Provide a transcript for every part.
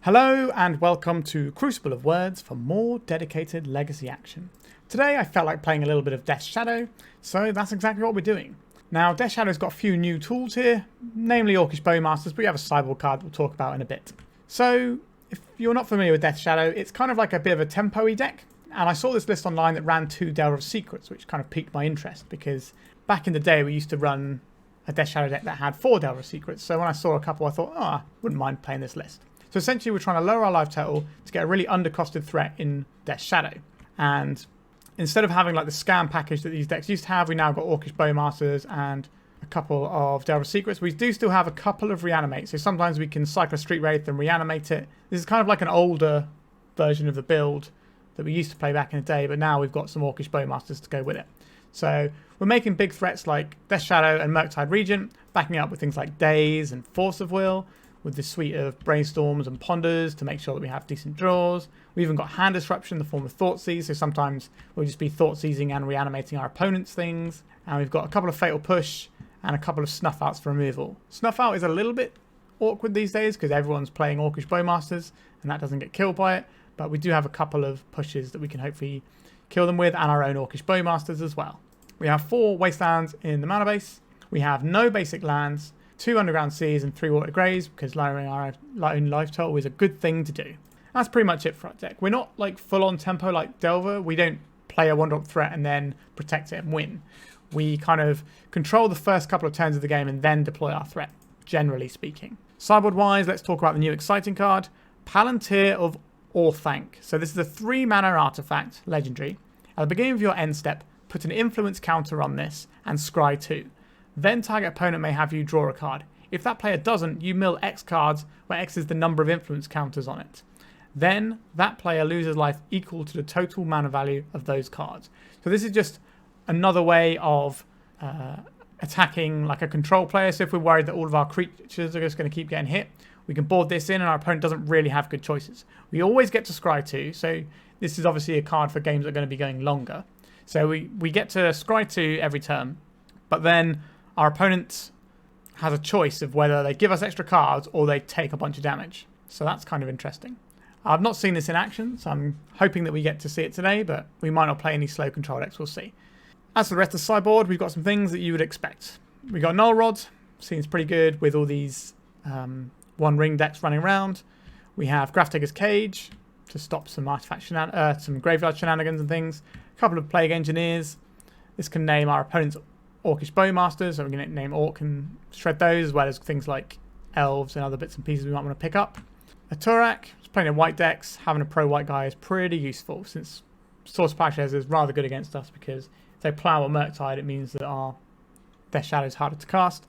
Hello and welcome to Crucible of Words for more dedicated Legacy action. Today I felt like playing a little bit of Death Shadow, so that's exactly what we're doing. Now Death Shadow's got a few new tools here, namely Orcish Bowmasters, but we have a sideboard card we'll talk about in a bit. So if you're not familiar with Death Shadow, it's kind of like a bit of a tempo-y deck, and I saw this list online that ran 2 Delver'S Secrets, which kind of piqued my interest because back in the day we used to run a Death Shadow deck that had 4 Delver'S Secrets, so when I saw a couple I thought, I wouldn't mind playing this list. So essentially we're trying to lower our life total to get a really undercosted threat in Death Shadow. And instead of having like the scam package that these decks used to have, we now got Orcish Bowmasters and a couple of Delver'S Secrets. We do still have a couple of Reanimate, so sometimes we can cycle a Street Wraith and reanimate it. This is kind of like an older version of the build that we used to play back in the day, but now we've got some Orcish Bowmasters to go with it. So we're making big threats like Death Shadow and Murktide Regent, backing up with things like Daze and Force of Will, with this suite of Brainstorms and Ponders to make sure that we have decent draws. We even got hand disruption in the form of Thoughtseize, so sometimes we'll just be Thoughtseizing and reanimating our opponent's things. And we've got a couple of Fatal Push and a couple of Snuff Outs for removal. Snuff Out is a little bit awkward these days because everyone's playing Orcish Bowmasters and that doesn't get killed by it, but we do have a couple of pushes that we can hopefully kill them with, and our own Orcish Bowmasters as well. We have 4 Wastelands in the mana base. We have no basic lands, 2 Underground Seas and 3 Watery Graves, because lowering our own life total is a good thing to do. That's pretty much it for our deck. We're not like full on tempo like Delver. We don't play a 1-drop threat and then protect it and win. We kind of control the first couple of turns of the game and then deploy our threat, generally speaking. Sideboard wise, let's talk about the new exciting card, Palantír of Orthanc. So this is a 3 mana artifact, legendary. At the beginning of your end step, put an influence counter on this and scry 2. Then target opponent may have you draw a card. If that player doesn't, you mill X cards, where X is the number of influence counters on it. Then that player loses life equal to the total mana value of those cards. So this is just another way of attacking like a control player. So if we're worried that all of our creatures are just going to keep getting hit, we can board this in and our opponent doesn't really have good choices. We always get to scry 2, so this is obviously a card for games that are going to be going longer. So we get to scry 2 every turn, but then our opponent has a choice of whether they give us extra cards or they take a bunch of damage. So that's kind of interesting. I've not seen this in action, so I'm hoping that we get to see it today, but we might not play any slow control decks, we'll see. As for the rest of the sideboard, we've got some things that you would expect. We've got Null Rod, seems pretty good with all these one ring decks running around. We have Grafdigger's Cage to stop some artifact some graveyard shenanigans and things. A couple of Plague Engineers. This can name our opponent's Orcish Bowmasters, so we're going to name Orc and shred those, as well as things like Elves and other bits and pieces we might want to pick up. A Tourach, just playing in white decks, having a pro-white guy is pretty useful, since Source Plowshares is rather good against us, because if they plow or Murktide, it means that our Death Shadow is harder to cast.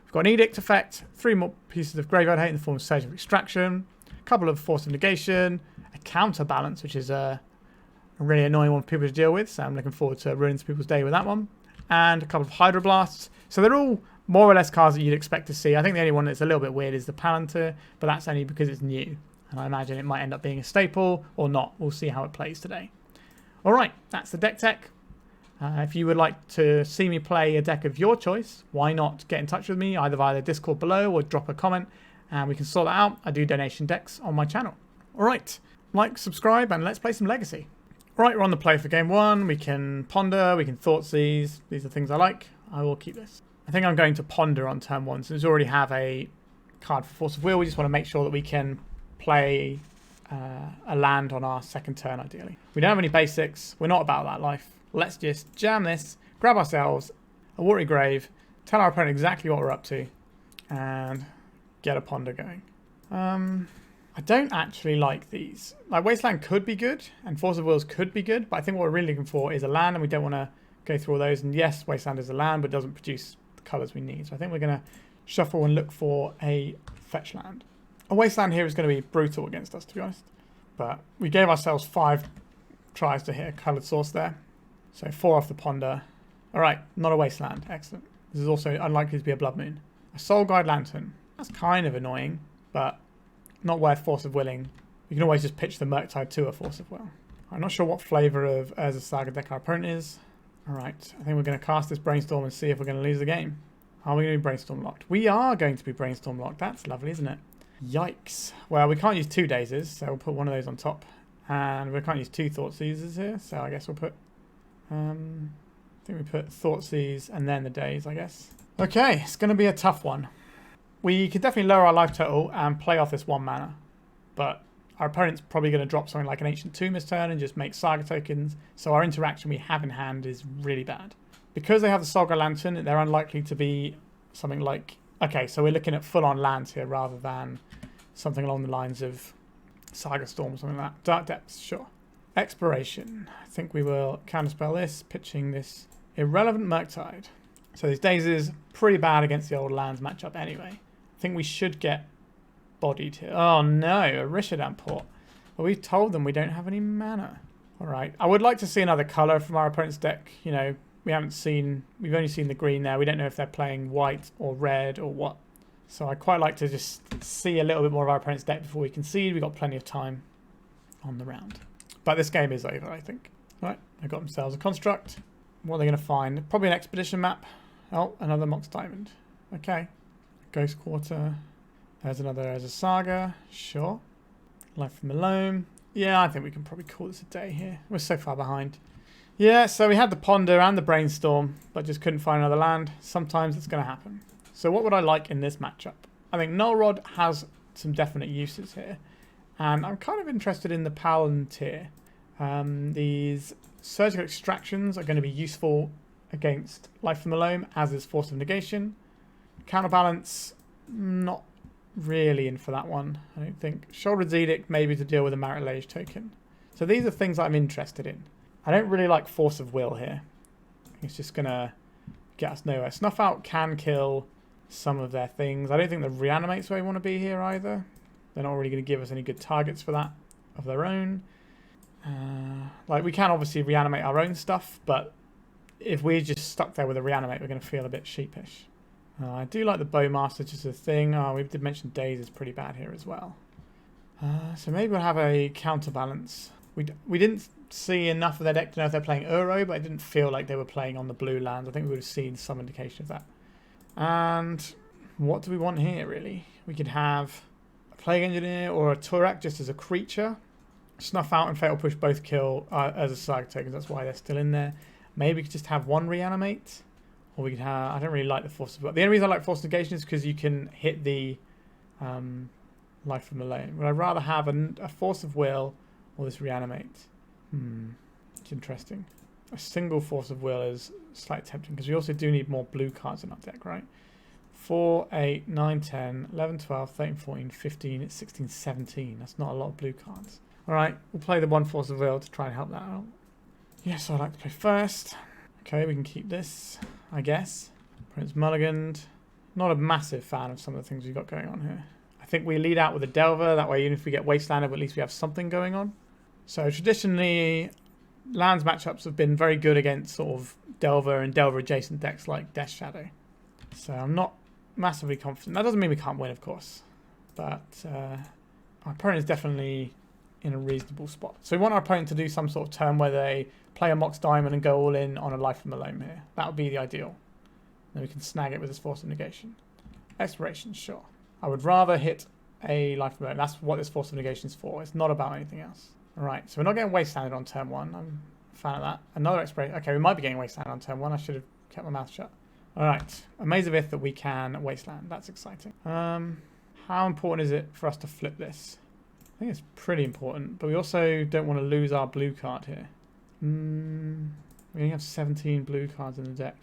We've got an Edict effect, 3 more pieces of Graveyard Hate in the form of Surge of Extraction, a couple of Force of Negation, a Counterbalance, which is a really annoying one for people to deal with, so I'm looking forward to ruining some people's day with that one. And a couple of Hydroblasts. So they're all more or less cards that you'd expect to see. I think the only one that's a little bit weird is the Palantír, but that's only because it's new. And I imagine it might end up being a staple or not. We'll see how it plays today. Alright, that's the deck tech. If you would like to see me play a deck of your choice, why not get in touch with me either via the Discord below or drop a comment and we can sort that out. I do donation decks on my channel. Alright, like, subscribe, and let's play some Legacy. Right, we're on the play for game 1. We can Ponder, we can Thoughtseize. These are things I like. I will keep this. I think I'm going to Ponder on turn 1, since we already have a card for Force of Will. We just want to make sure that we can play a land on our second turn, ideally. We don't have any basics. We're not about that life. Let's just jam this, grab ourselves a Watery Grave, tell our opponent exactly what we're up to, and get a Ponder going. I don't actually like these. Like, Wasteland could be good, and Force of Wills could be good, but I think what we're really looking for is a land, and we don't want to go through all those. And yes, Wasteland is a land, but it doesn't produce the colours we need. So I think we're going to shuffle and look for a fetch land. A Wasteland here is going to be brutal against us, to be honest. But we gave ourselves 5 tries to hit a coloured source there. So 4 off the Ponder. Alright, not a Wasteland. Excellent. This is also unlikely to be a Blood Moon. A Soul Guide Lantern. That's kind of annoying, but not worth Force of Willing. You can always just pitch the Murktide to a Force of Will. I'm not sure what flavour of Urza's Saga deck our opponent is. Alright, I think we're going to cast this Brainstorm and see if we're going to lose the game. Are we going to be Brainstorm locked? We are going to be Brainstorm locked. That's lovely, isn't it? Yikes. Well, we can't use 2 Dazes, so we'll put one of those on top. And we can't use 2 Thoughtseizes here, so I guess we'll put... I think we put Thoughtseize and then the Daze, I guess. Okay, it's going to be a tough one. We could definitely lower our life total and play off this 1 mana. But our opponent's probably going to drop something like an Ancient Tomb this turn and just make Saga tokens. So our interaction we have in hand is really bad. Because they have the Saga Lantern, they're unlikely to be something like... Okay, so we're looking at full-on lands here rather than something along the lines of Saga Storm or something like that. Dark Depths, sure. Exploration. I think we will counterspell this, pitching this irrelevant Murktide. So these Dazes pretty bad against the old lands matchup anyway. I think we should get bodied here. Oh no, a Rishadan port. But we've told them we don't have any mana. Alright, I would like to see another colour from our opponent's deck. You know, we've only seen the green there. We don't know if they're playing white or red or what. So I'd quite like to just see a little bit more of our opponent's deck before we concede. We've got plenty of time on the round. But this game is over, I think. Right, they got themselves a construct. What are they going to find? Probably an expedition map. Oh, another Mox Diamond. Okay. Ghost Quarter. There's a Saga. Sure. Life from Malone. Yeah, I think we can probably call this a day here. We're so far behind. Yeah, so we had the Ponder and the Brainstorm, but just couldn't find another land. Sometimes it's going to happen. So what would I like in this matchup? I think Null Rod has some definite uses here. And I'm kind of interested in the Palantír. These surgical extractions are going to be useful against Life from the Loam, as is Force of Negation. Counterbalance, not really in for that one, I don't think. Sheoldred's Edict, maybe to deal with a Marit token. So these are things I'm interested in. I don't really like Force of Will here. It's just going to get us nowhere. Snuff Out can kill some of their things. I don't think the Reanimate's where we want to be here either. They're not really going to give us any good targets for that of their own. Like, we can obviously reanimate our own stuff, but if we're just stuck there with a Reanimate, we're going to feel a bit sheepish. I do like the Bowmasters just as a thing. We did mention Daze is pretty bad here as well. So maybe we'll have a Counterbalance. We didn't see enough of their deck to know if they're playing Uro, but it didn't feel like they were playing on the blue lands. I think we would have seen some indication of that. And what do we want here, really? We could have a Plague Engineer or a Tourach just as a creature. Snuff Out and Fatal Push both kill as a Saga token. That's why they're still in there. Maybe we could just have one Reanimate. Or we could have... I don't really like the Force of... The only reason I like Force of Negation is because you can hit the Life from the Loam. Would I rather have a Force of Will or this Reanimate? It's interesting. A single Force of Will is slightly tempting because we also do need more blue cards in our deck, right? 4, 8, 9, 10, 11, 12, 13, 14, 15, 16, 17. That's not a lot of blue cards. Alright, we'll play the one Force of Will to try and help that out. Yes, I'd like to play first. Okay, we can keep this, I guess. Prince Mulliganed. Not a massive fan of some of the things we've got going on here. I think we lead out with a Delver. That way, even if we get Wasteland, at least we have something going on. So traditionally, lands matchups have been very good against sort of Delver and Delver adjacent decks like Death Shadow. So I'm not massively confident. That doesn't mean we can't win, of course. But our opponent is definitely in a reasonable spot. So we want our opponent to do some sort of turn where they play a Mox Diamond and go all in on a Life from the Loam here. That would be the ideal. Then we can snag it with this Force of Negation. Exploration, sure. I would rather hit a Life from the Loam. That's what this Force of Negation is for. It's not about anything else. Alright, so we're not getting Wastelanded on turn 1. I'm a fan of that. Another Exploration. Okay, we might be getting Wastelanded on turn 1. I should have kept my mouth shut. Alright, a Maze of Ith that we can Wasteland. That's exciting. How important is it for us to flip this? I think it's pretty important, but we also don't want to lose our blue card here. We only have 17 blue cards in the deck.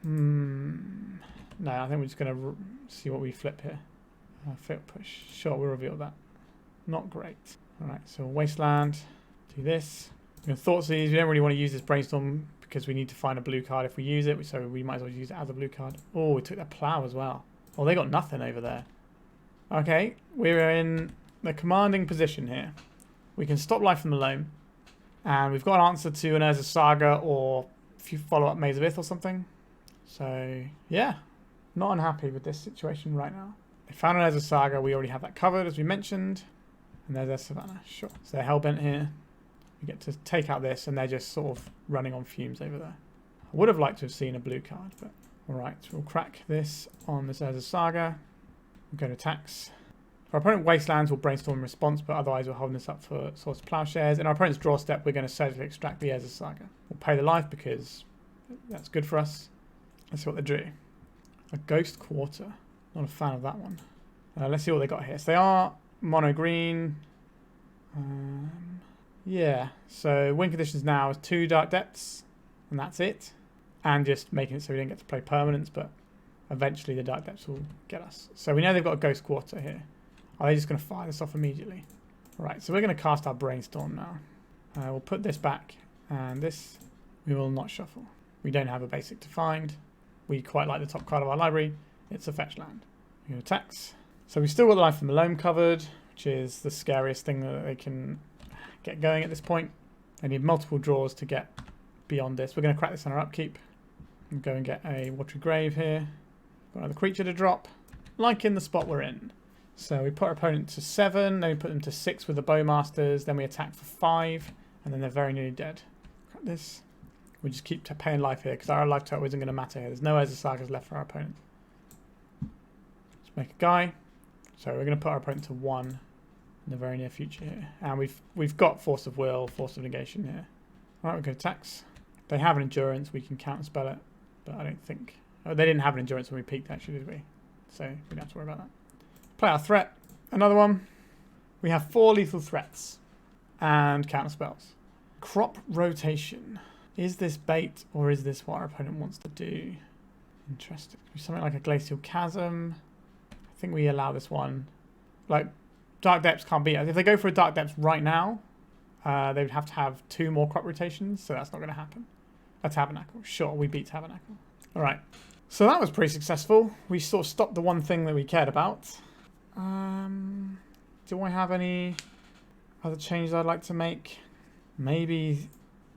No, I think we're just going to see what we flip here. Fatal Push. Sure, we'll reveal that. Not great. Alright, so Wasteland. Do this. We're going to Thoughtseize. We don't really want to use this Brainstorm because we need to find a blue card if we use it, so we might as well use it as a blue card. Oh, we took that Plough as well. Oh, they got nothing over there. Okay, we're in the commanding position here. We can stop Life from the Loam. And we've got an answer to an Urza Saga or if you follow up Maze of Ith or something. So, yeah. Not unhappy with this situation right now. They found an Urza Saga. We already have that covered, as we mentioned. And there's their Savannah. Sure. So they're hellbent here. We get to take out this, and they're just sort of running on fumes over there. I would have liked to have seen a blue card, but Alright, so we'll crack this on this Urza's Saga. We'll go to attacks. If our opponent Wastelands, will Brainstorm in response, but otherwise we're holding this up for Swords to Plowshares. In our opponent's draw step, we're going to surgically extract the Urza's Saga. We'll pay the life because that's good for us. Let's see what they drew. A Ghost Quarter. Not a fan of that one. Let's see what they got here. So they are mono green. Yeah, so win conditions now is 2 Dark Depths, and that's it. And just making it so we don't get to play permanents, but eventually the Dark Depths will get us. So we know they've got a Ghost Quarter here. Are they just going to fire this off immediately? Right, so we're going to cast our Brainstorm now. We'll put this back, and this we will not shuffle. We don't have a basic to find. We quite like the top card of our library. It's a fetch land. We go attacks. So we've still got the Life from the Loam covered, which is the scariest thing that they can get going at this point. They need multiple draws to get beyond this. We're going to crack this on our upkeep. And go and get a Watery Grave here. Got another creature to drop, like in the spot we're in. So we put our opponent to 7, then we put them to 6 with the Bowmasters, then we attack for 5, and then they're very nearly dead. Crack this. We just keep paying life here, because our life total isn't going to matter here. There's no Urza's Sagas left for our opponent. Let's make a guy. So we're going to put our opponent to 1 in the very near future here. And we've got Force of Will, Force of Negation here. Alright, we'll go attacks. They have an Endurance, we can counterspell it, but I don't think... Oh, they didn't have an Endurance when we peaked actually, did we? So we don't have to worry about that. Play our threat. Another one. We have 4 lethal threats and counterspells. Crop rotation. Is this bait or is this what our opponent wants to do? Interesting. Something like a Glacial Chasm. I think we allow this one. Like, Dark Depths can't beat us. If they go for a Dark Depths right now, they would have to have 2 more crop rotations, so that's not going to happen. A Tabernacle. Sure, we beat Tabernacle. Alright. So that was pretty successful. We sort of stopped the one thing that we cared about. Do I have any other changes I'd like to make? Maybe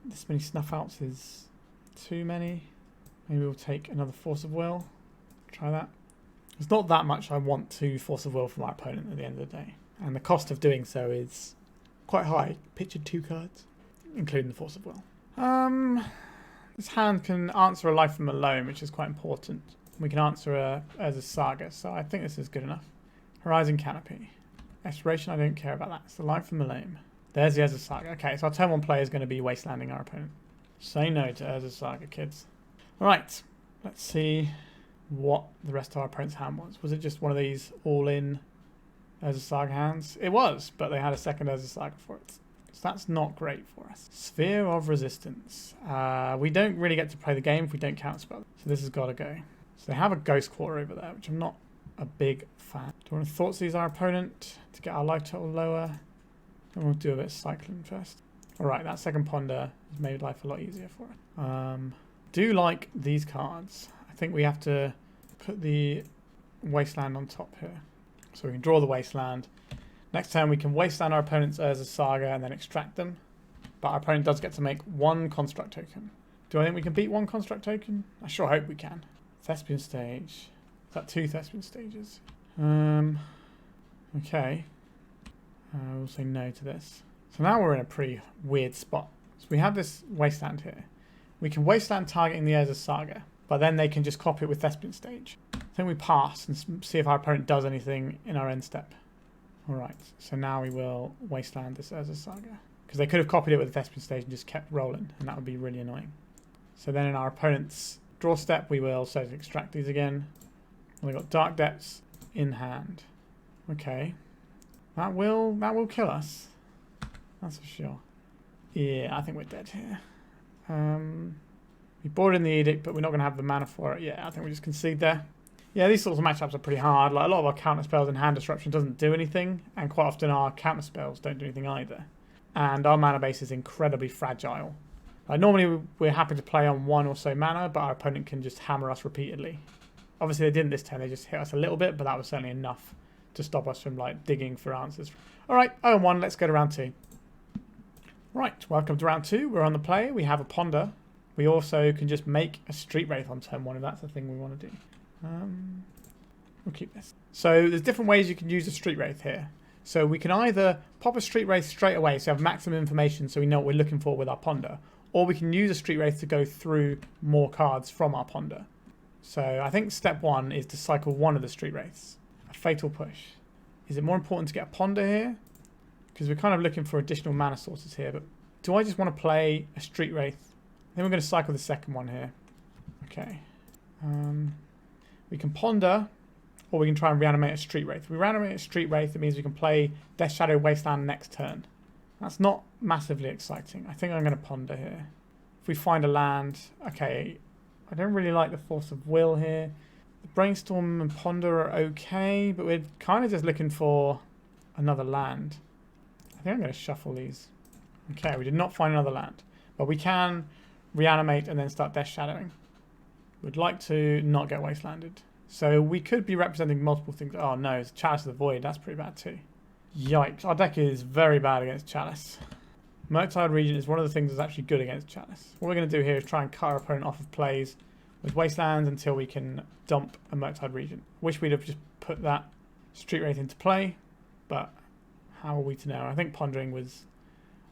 this many Snuff Outs is too many. Maybe we'll take another Force of Will. Try that. It's not that much I want to Force of Will from our opponent at the end of the day. And the cost of doing so is quite high. Pictured 2 cards, including the Force of Will. This hand can answer a Life from a Loam, which is quite important. We can answer a Urza's Saga, so I think this is good enough. Horizon Canopy. Exploration, I don't care about that. It's the Life from the Loam. There's the Urza's Saga. Okay, so our turn 1 play is going to be Wastelanding our opponent. Say no to Urza's Saga, kids. Alright, let's see what the rest of our opponent's hand was. Was it just one of these all-in Urza's Saga hands? It was, but they had a second Urza's Saga for it. So that's not great for us. Sphere of Resistance. We don't really get to play the game if we don't counterspell. So this has got to go. So they have a Ghost Quarter over there, which I'm not a big fan. Do we want to Thoughtseize our opponent to get our life total lower? And we'll do a bit of cycling first. Alright, that second Ponder has made life a lot easier for us. Do like these cards. I think we have to put the Wasteland on top here. So we can draw the Wasteland. Next turn we can Wasteland our opponent's Urza's Saga and then extract them. But our opponent does get to make 1 construct token. Do I think we can beat 1 construct token? I sure hope we can. Thespian Stage. Is that 2 Thespian Stages? Okay. We'll say no to this. So now we're in a pretty weird spot. So we have this Wasteland here. We can Wasteland targeting the Urza's Saga, but then they can just copy it with Thespian Stage. I think we pass and see if our opponent does anything in our end step. Alright, so now we will Wasteland this Urza's Saga. Because they could have copied it with the Thespian Stage and just kept rolling, and that would be really annoying. So then in our opponent's draw step, we will surgically extract these again. And we've got Dark Depths in hand. Okay. That will kill us. That's for sure. Yeah, I think we're dead here. We board in the Edict, but we're not going to have the mana for it. Yeah, I think we just concede there. Yeah, these sorts of matchups are pretty hard. Like, a lot of our counter spells and hand disruption doesn't do anything, and quite often our counter spells don't do anything either. And our mana base is incredibly fragile. Like, normally we're happy to play on 1 or so mana, but our opponent can just hammer us repeatedly. Obviously they didn't this turn, they just hit us a little bit, but that was certainly enough to stop us from like digging for answers. Alright, 0-1, let's go to round 2. Right, welcome to round 2. We're on the play, we have a Ponder. We also can just make a Street Wraith on turn 1 if that's the thing we want to do. We'll keep this. So there's different ways you can use a Street Wraith here. So we can either pop a Street Wraith straight away, so have maximum information so we know what we're looking for with our Ponder. Or we can use a Street Wraith to go through more cards from our Ponder. So I think step 1 is to cycle one of the Street Wraiths. A Fatal Push. Is it more important to get a Ponder here? Because we're kind of looking for additional mana sources here. But do I just want to play a Street Wraith? Then we're going to cycle the second one here. Okay. We can Ponder, or we can try and reanimate a Street Wraith. If we reanimate a Street Wraith, it means we can play Death Shadow Wasteland next turn. That's not massively exciting. I think I'm going to Ponder here. If we find a land, okay. I don't really like the Force of Will here. The Brainstorm and Ponder are okay, but we're kind of just looking for another land. I think I'm going to shuffle these. Okay, we did not find another land, but we can reanimate and then start Death Shadowing. We'd like to not get Wastelanded. So we could be representing multiple things. Oh no, it's Chalice of the Void. That's pretty bad too. Yikes. Our deck is very bad against Chalice. Murktide Regent is one of the things that's actually good against Chalice. What we're going to do here is try and cut our opponent off of plays with Wastelands until we can dump a Murktide Regent. Wish we'd have just put that Street Wraith into play, but how are we to know? I think Pondering was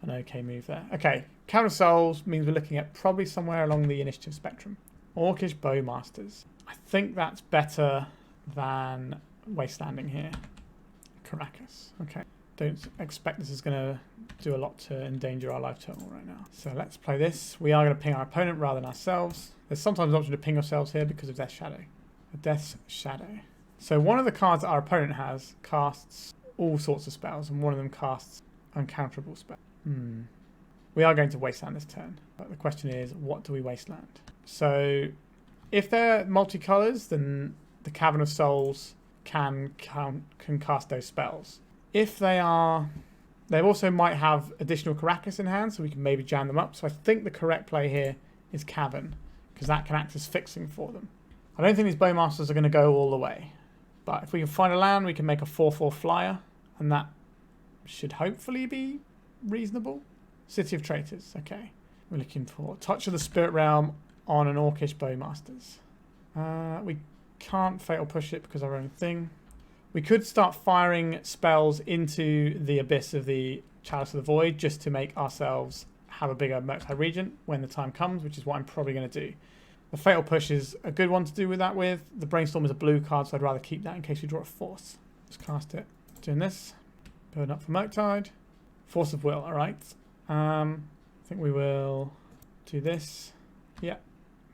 an okay move there. Okay, Counter Souls means we're looking at probably somewhere along the initiative spectrum. Orcish Bowmasters. I think that's better than Wastelanding here. Caracas. Okay. Don't expect this is going to do a lot to endanger our life total right now. So let's play this. We are going to ping our opponent rather than ourselves. There's sometimes an option to ping ourselves here because of Death Shadow. A Death Shadow. So one of the cards that our opponent has casts all sorts of spells, and one of them casts uncounterable spells. We are going to Wasteland this turn. But the question is, what do we Wasteland? So if they're multicolours, then the Cavern of Souls can cast those spells. If they are... They also might have additional Caracas in hand, so we can maybe jam them up. So I think the correct play here is Cavern, because that can act as fixing for them. I don't think these Bowmasters are going to go all the way. But if we can find a land, we can make a 4/4 flyer, and that should hopefully be reasonable. City of Traitors, okay. We're looking for Touch of the Spirit Realm on an Orcish Bowmasters. We can't Fatal Push it because of our own thing. We could start firing spells into the abyss of the Chalice of the Void just to make ourselves have a bigger Murktide Regent when the time comes, which is what I'm probably going to do. The Fatal Push is a good one to do with that with. The Brainstorm is a blue card, so I'd rather keep that in case we draw a Force. Just cast it. Doing this. Burn up for Murktide. Force of Will, alright. I think we will do this. Yeah.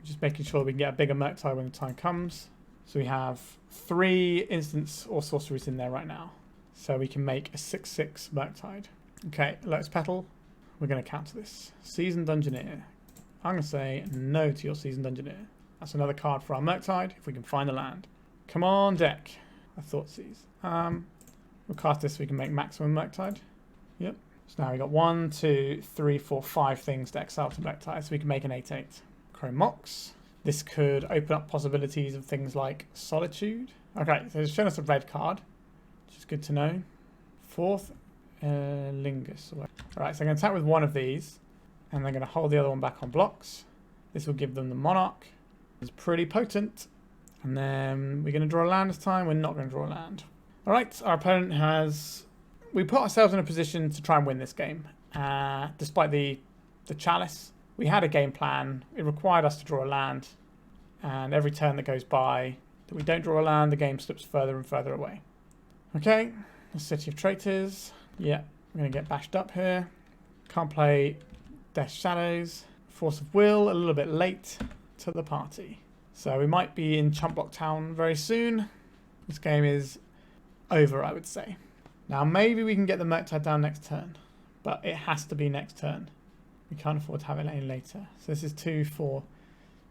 Just making sure we can get a bigger Murktide when the time comes. So we have 3 instants or sorceries in there right now. So we can make a 6/6 Murktide. Okay, Lotus Petal. We're going to counter this. Seasoned Dungeoneer. I'm going to say no to your Seasoned Dungeoneer. That's another card for our Murktide if we can find the land. Come on, deck. I Thoughtseize. We'll cast this so we can make maximum Murktide. Yep. So now we've got 1, 2, 3, 4, 5 things to exile to Murktide, so we can make an 8/8. Chrome Mox. This could open up possibilities of things like Solitude. Okay, so it's shown us a red card, which is good to know. 4th Lingus. Alright, so I'm going to attack with one of these, and they're going to hold the other one back on blocks. This will give them the Monarch. It's pretty potent. And then we're going to draw a land this time. We're not going to draw a land. Alright, our opponent has... We put ourselves in a position to try and win this game. Despite the Chalice. We had a game plan. It required us to draw a land. And every turn that goes by that we don't draw a land, the game slips further and further away. Okay, the City of Traitors. Yeah, we're going to get bashed up here. Can't play Death Shadows. Force of Will, a little bit late to the party. So we might be in Chump Block Town very soon. This game is over, I would say. Now maybe we can get the Murktide down next turn. But it has to be next turn. We can't afford to have it any later. So this is 2, 4,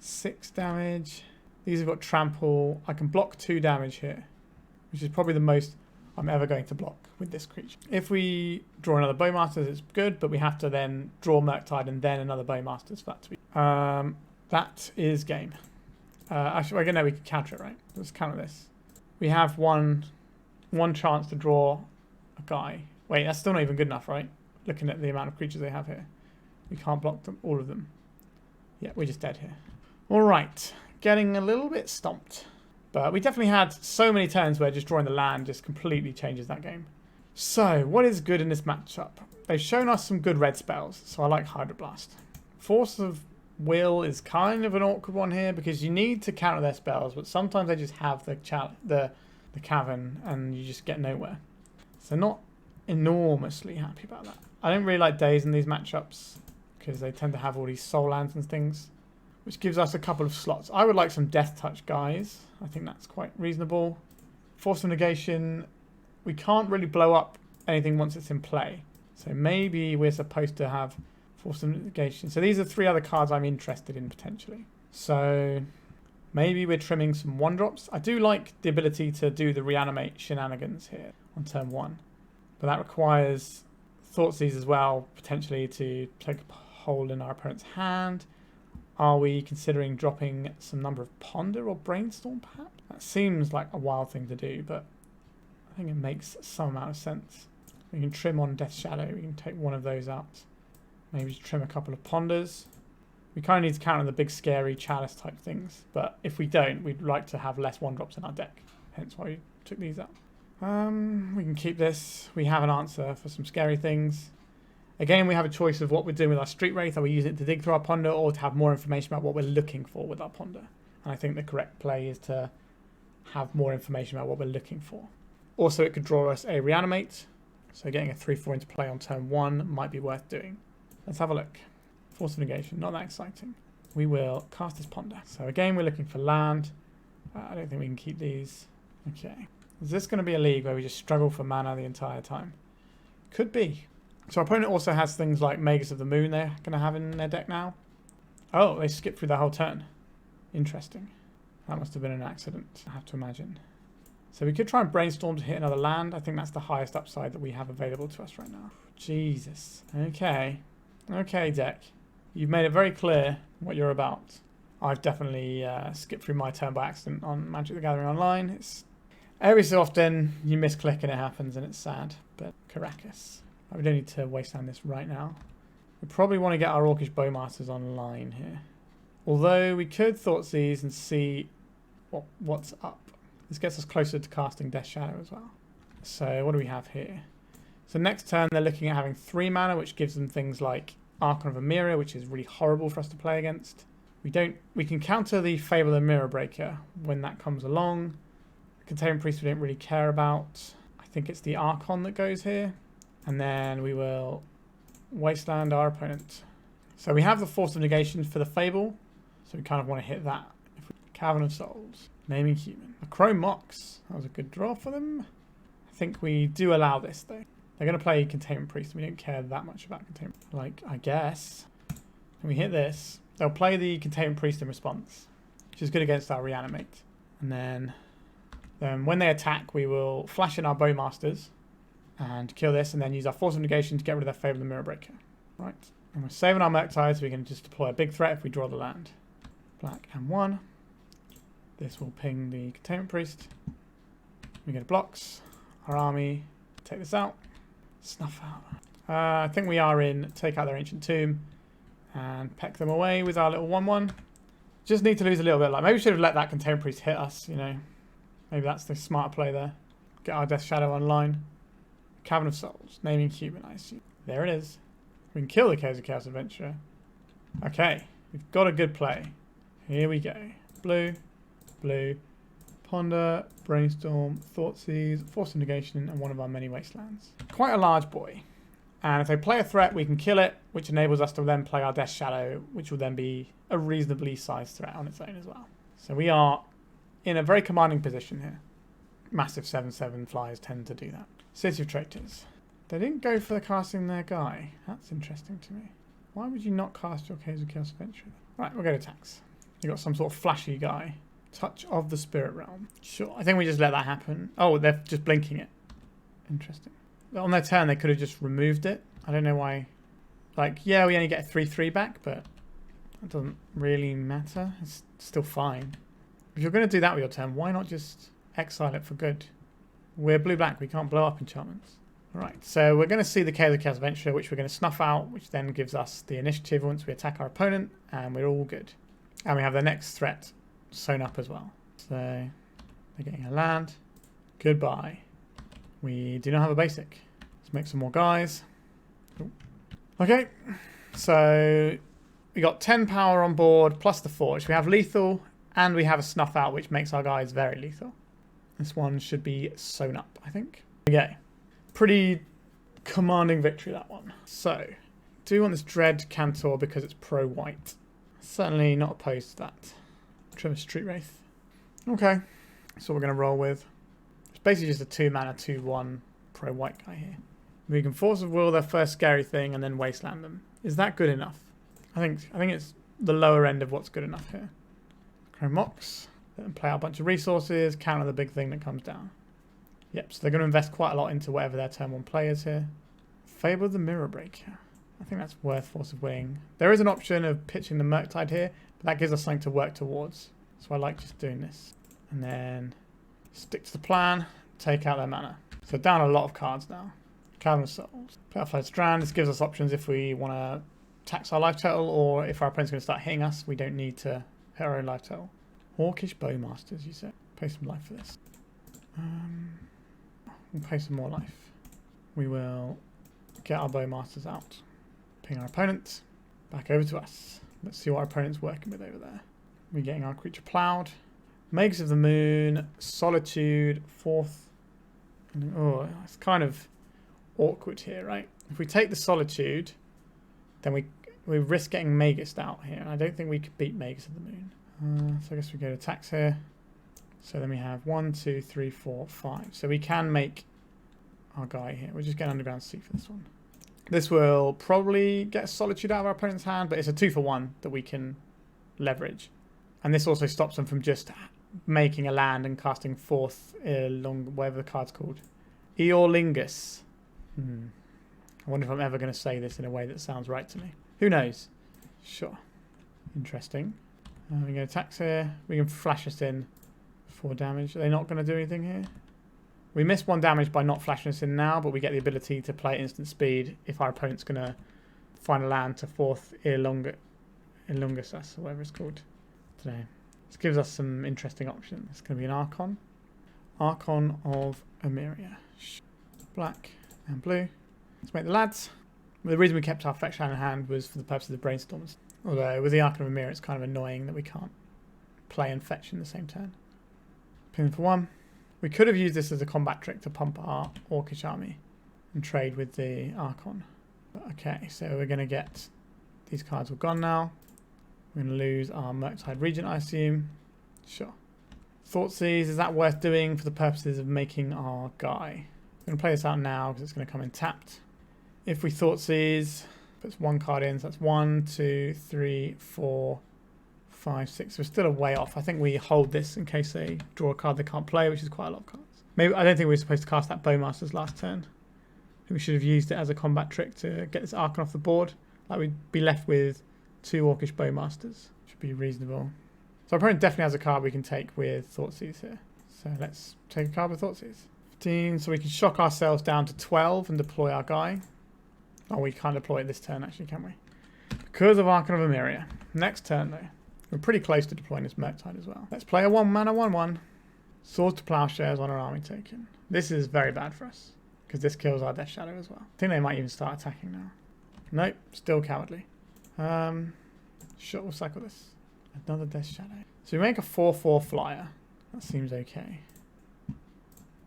6 damage. These have got trample. I can block 2 damage here, which is probably the most I'm ever going to block with this creature. If we draw another Bowmasters, it's good, but we have to then draw Murktide and then another Bowmasters for that to be. That is game. Actually, I know we can counter it, right? Let's counter this. We have one chance to draw a guy. Wait, that's still not even good enough, right? Looking at the amount of creatures they have here. We can't block them, all of them. Yeah, we're just dead here. All right, getting a little bit stomped. But we definitely had so many turns where just drawing the land just completely changes that game. So, what is good in this matchup? They've shown us some good red spells, so I like Hydroblast. Force of Will is kind of an awkward one here because you need to counter their spells, but sometimes they just have the cavern and you just get nowhere. So not enormously happy about that. I don't really like Daze in these matchups because they tend to have all these soul lands and things, which gives us a couple of slots. I would like some Death Touch guys. I think that's quite reasonable. Force of Negation, we can't really blow up anything once it's in play. So maybe we're supposed to have Force of Negation. So these are 3 other cards I'm interested in potentially. So maybe we're trimming some 1-drops. I do like the ability to do the Reanimate shenanigans here on turn 1. But that requires Thoughtseize as well, potentially to take a hole in our opponent's hand. Are we considering dropping some number of Ponder or Brainstorm perhaps? That seems like a wild thing to do, but I think it makes some amount of sense. We can trim on Death Shadow. We can take one of those out. Maybe just trim a couple of Ponders. We kind of need to counter the big scary Chalice type things, but if we don't, we'd like to have less 1-drops in our deck. Hence why we took these out. We can keep this. We have an answer for some scary things. Again, we have a choice of what we're doing with our Street Wraith. Are we using it to dig through our Ponder or to have more information about what we're looking for with our Ponder? And I think the correct play is to have more information about what we're looking for. Also, it could draw us a Reanimate. So getting a 3/4 into play on turn 1 might be worth doing. Let's have a look. Force of Negation, not that exciting. We will cast this Ponder. So again, we're looking for land. I don't think we can keep these. Okay. Is this going to be a league where we just struggle for mana the entire time? Could be. So our opponent also has things like Magus of the Moon they're going to have in their deck now. Oh, they skipped through the whole turn. Interesting. That must have been an accident, I have to imagine. So we could try and Brainstorm to hit another land. I think that's the highest upside that we have available to us right now. Jesus. Okay. Okay, deck. You've made it very clear what you're about. I've definitely skipped through my turn by accident on Magic the Gathering Online. It's every so often you misclick and it happens and it's sad. But Caracas. We don't need to wasteland this right now. We probably want to get our Orcish Bowmasters online here. Although we could Thoughtseize and see what's up. This gets us closer to casting Death Shadow as well. So what do we have here? So next turn they're looking at having 3 mana, which gives them things like Archon of Emira, which is really horrible for us to play against. We can counter the Fable of the Mirror Breaker when that comes along. Containment Priest we don't really care about. I think it's the Archon that goes here. And then we will Wasteland our opponent. So we have the Force of Negation for the Fable. So we kind of want to hit that. Cavern of Souls. Naming Human. A Chrome Mox. That was a good draw for them. I think we do allow this though. They're going to play Containment Priest. We don't care that much about Containment. Like, I guess. When we hit this, they'll play the Containment Priest in response, which is good against our Reanimate. And then when they attack, we will flash in our Bowmasters and kill this, and then use our Force of Negation to get rid of their Fable of the Mirror Breaker. Right. And we're saving our Murktide, so we can just deploy a big threat if we draw the land. Black and 1. This will ping the Containment Priest. We get blocks. Our army. Take this out. Snuff Out. I think we are in. Take out their Ancient Tomb. And peck them away with our little 1/1. Just need to lose a little bit. Like maybe we should have let that Containment Priest hit us, you know. Maybe that's the smarter play there. Get our Death Shadow online. Cavern of Souls. Naming Human, I assume. There it is. We can kill the Chaos Adventurer. Okay. We've got a good play. Here we go. Blue. Blue. Ponder. Brainstorm. Thoughtseize. Force of Negation. And one of our many Wastelands. Quite a large boy. And if they play a threat, we can kill it, which enables us to then play our Death Shadow, which will then be a reasonably sized threat on its own as well. So we are in a very commanding position here. Massive 7/7 flyers tend to do that. City of Traitors. They didn't go for the casting their guy. That's interesting to me. Why would you not cast your Chaos Adventurer? Right, we'll go to attacks. You got some sort of flashy guy. Touch of the Spirit Realm. Sure, I think we just let that happen. Oh, they're just blinking it. Interesting. On their turn, they could have just removed it. I don't know why. Like, yeah, we only get a 3/3 back, but that doesn't really matter. It's still fine. If you're going to do that with your turn, why not just exile it for good? We're blue-black. We can't blow up enchantments. All right, so we're going to see the Chaos Adventurer, which we're going to snuff out, which then gives us the initiative once we attack our opponent, and we're all good. And we have the next threat sewn up as well. So they're getting a land. Goodbye. We do not have a basic. Let's make some more guys. Ooh. Okay, so We got 10 power on board, plus the Forge. We have lethal, and we have a Snuff Out, which makes our guys very lethal. This one should be sewn up, I think. Okay. Pretty commanding victory, that one. So, do we want this Dread Cantor because it's pro-white? Certainly not opposed to that. Trim Street Wraith. Okay. That's what we're going to roll with. It's basically just a 2-mana, 2/1 pro-white guy here. We can Force of Will their first scary thing and then Wasteland them. Is that good enough? I think it's the lower end of what's good enough here. Chrome Mox. Let them play out a bunch of resources, counter the big thing that comes down. Yep, so they're going to invest quite a lot into whatever their turn 1 play is here. Fable of the Mirror Breaker. I think that's worth Force of Willing. There is an option of pitching the Murktide here, but that gives us something to work towards. So I like just doing this. And then stick to the plan, take out their mana. So down a lot of cards now. Cavern of Souls. Play out Flooded Strand. This gives us options if we want to tax our life total, or if our opponent's going to start hitting us, we don't need to hit our own life total. Orcish Bowmasters, you said. Pay some life for this. We'll pay some more life. We will get our Bowmasters out. Ping our opponent. Back over to us. Let's see what our opponent's working with over there. We're getting our creature plowed. Magus of the Moon. Solitude. 4th. Oh, it's kind of awkward here, right? If we take the Solitude, then we risk getting Magus out here. And I don't think we could beat Magus of the Moon. So I guess we go to tax here. So then we have 1, 2, 3, 4, 5. So we can make our guy here. We'll just get Underground Sea for this one. This will probably get Solitude out of our opponent's hand, but it's a 2-for-1 that we can leverage. And this also stops them from just making a land and casting 4th, whatever the card's called. Eorlingus. I wonder if I'm ever going to say this in a way that sounds right to me. Who knows? Sure. Interesting. We go tax here. We can flash us in 4 damage. Are they not going to do anything here? We miss 1 damage by not flashing us in now, but we get the ability to play instant speed if our opponent's going to find a land to 4th Eorlingus, or whatever it's called today. This gives us some interesting options. It's going to be an Archon. Archon of Emeria. Black and blue. Let's make the lads. The reason we kept our Fetch Land in hand was for the purpose of the Brainstorms. Although with the Archon of Emeria, it's kind of annoying that we can't play and fetch in the same turn. Pin for 1. We could have used this as a combat trick to pump our Orcish army and trade with the Archon. Okay, so we're going to get these cards all gone now. We're going to lose our Murktide Regent, I assume. Sure. Thoughtseize, is that worth doing for the purposes of making our guy? We're going to play this out now because it's going to come in tapped. If we Thoughtseize, puts 1 card in, so that's 1, 2, 3, 4, 5, 6. We're still a way off. I think we hold this in case they draw a card they can't play, which is quite a lot of cards. Maybe I don't think we were supposed to cast that Bowmasters last turn. I think we should have used it as a combat trick to get this Archon off the board. Like we'd be left with 2 Orcish Bowmasters. Should be reasonable. So our opponent definitely has a card we can take with Thoughtseize here. So let's take a card with Thoughtseize. 15, so we can shock ourselves down to 12 and deploy our guy. Oh, we can't deploy it this turn actually, can we? Because of Archon of Emeria. Next turn though. We're pretty close to deploying this Murktide as well. Let's play a 1-mana 1/1. Swords to Plowshares on our army token. This is very bad for us, because this kills our Death Shadow as well. I think they might even start attacking now. Nope, still cowardly. Sure, we'll cycle this. Another Death Shadow. So we make a 4/4 flyer. That seems okay.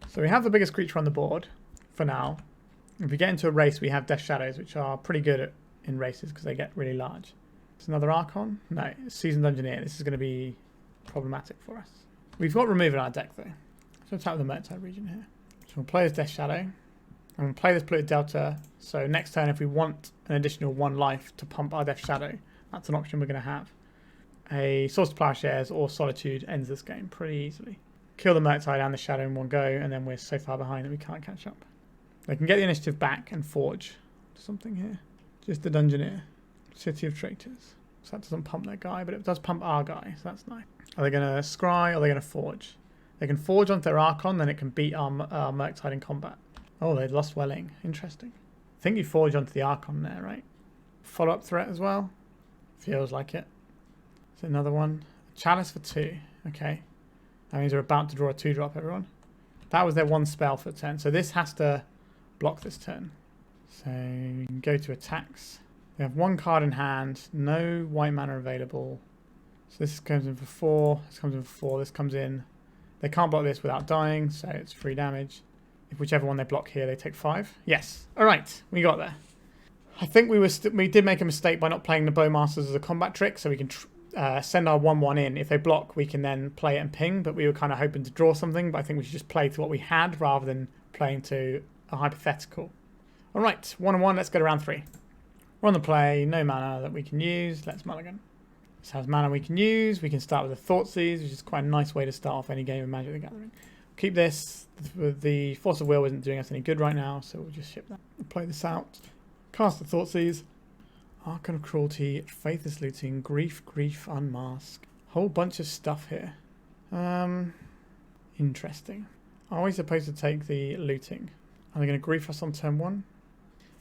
So we have the biggest creature on the board, for now. If we get into a race, we have Death Shadows, which are pretty good in races, because they get really large. It's another Archon? No, it's Seasoned Engineer. This is going to be problematic for us. We've got Remove in our deck, though. So attack with the Murktide Regent here. So we'll play this Death Shadow. And we'll play this Polluted Delta. So next turn, if we want an additional 1 life to pump our Death Shadow, that's an option we're going to have. A Swords to Plowshares or Solitude ends this game pretty easily. Kill the Murktide and the Shadow in one go, and then we're so far behind that we can't catch up. They can get the initiative back and forge something here. Just the Dungeoneer. City of Traitors. So that doesn't pump that guy, but it does pump our guy, so that's nice. Are they going to scry or are they going to forge? They can forge onto their Archon, then it can beat our Murktide in combat. Oh, they lost Welling. Interesting. I think you forge onto the Archon there, right? Follow-up threat as well. Feels like it. It's another one. Chalice for 2. Okay. That means we're about to draw a 2-drop, everyone. That was their 1 spell for 10. So this has to block this turn. So we can go to attacks. We have 1 card in hand, no white mana available. So this comes in for 4, this comes in for 4, this comes in. They can't block this without dying, so it's 3 damage. If whichever one they block here, they take 5. Yes. Alright, we got there. I think we did make a mistake by not playing the Bowmasters as a combat trick, so we can send our 1/1 in. If they block, we can then play it and ping, but we were kind of hoping to draw something, but I think we should just play to what we had rather than playing to a hypothetical. Alright, 1/1, let's go to round 3. We're on the play, no mana that we can use. Let's mulligan. This has mana we can use. We can start with a Thoughtseize, which is quite a nice way to start off any game of Magic the Gathering. Keep this. The Force of Will isn't doing us any good right now, so we'll just ship that. We'll play this out. Cast the Thoughtseize. Archon of Cruelty, Faithless Looting, Grief, Unmask. Whole bunch of stuff here. Interesting. Are we supposed to take the looting? Are they going to grief us on turn 1?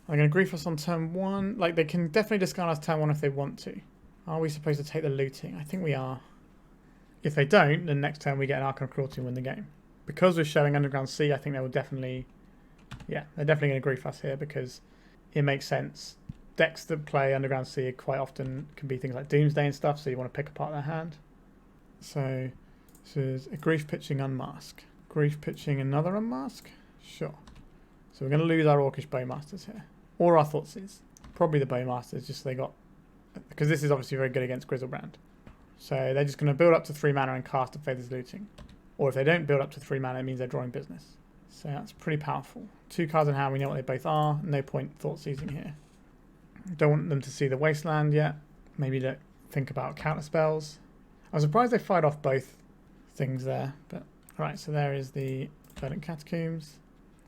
Are they going to grief us on turn 1? Like, they can definitely discard us turn 1 if they want to. Are we supposed to take the looting? I think we are. If they don't, then next turn we get an Archon of Cruelty and win the game. Because we're showing Underground Sea, I think they will definitely... Yeah, they're definitely going to grief us here because it makes sense. Decks that play Underground Sea quite often can be things like Doomsday and stuff, so you want to pick apart their hand. So, this is a Grief Pitching Unmask. Grief Pitching another Unmask? Sure. So we're going to lose our Orcish Bowmasters here. Or our Thoughtseize. Probably the Bowmasters, just so they got... Because this is obviously very good against Griselbrand. So they're just going to build up to 3 mana and cast a Faithless Looting. Or if they don't build up to 3 mana, it means they're drawing business. So that's pretty powerful. 2 cards in hand, we know what they both are. No point Thoughtseizing here. Don't want them to see the Wasteland yet. Maybe don't think about counter spells. I was surprised they fired off both things there. But alright, so there is the Verdant Catacombs.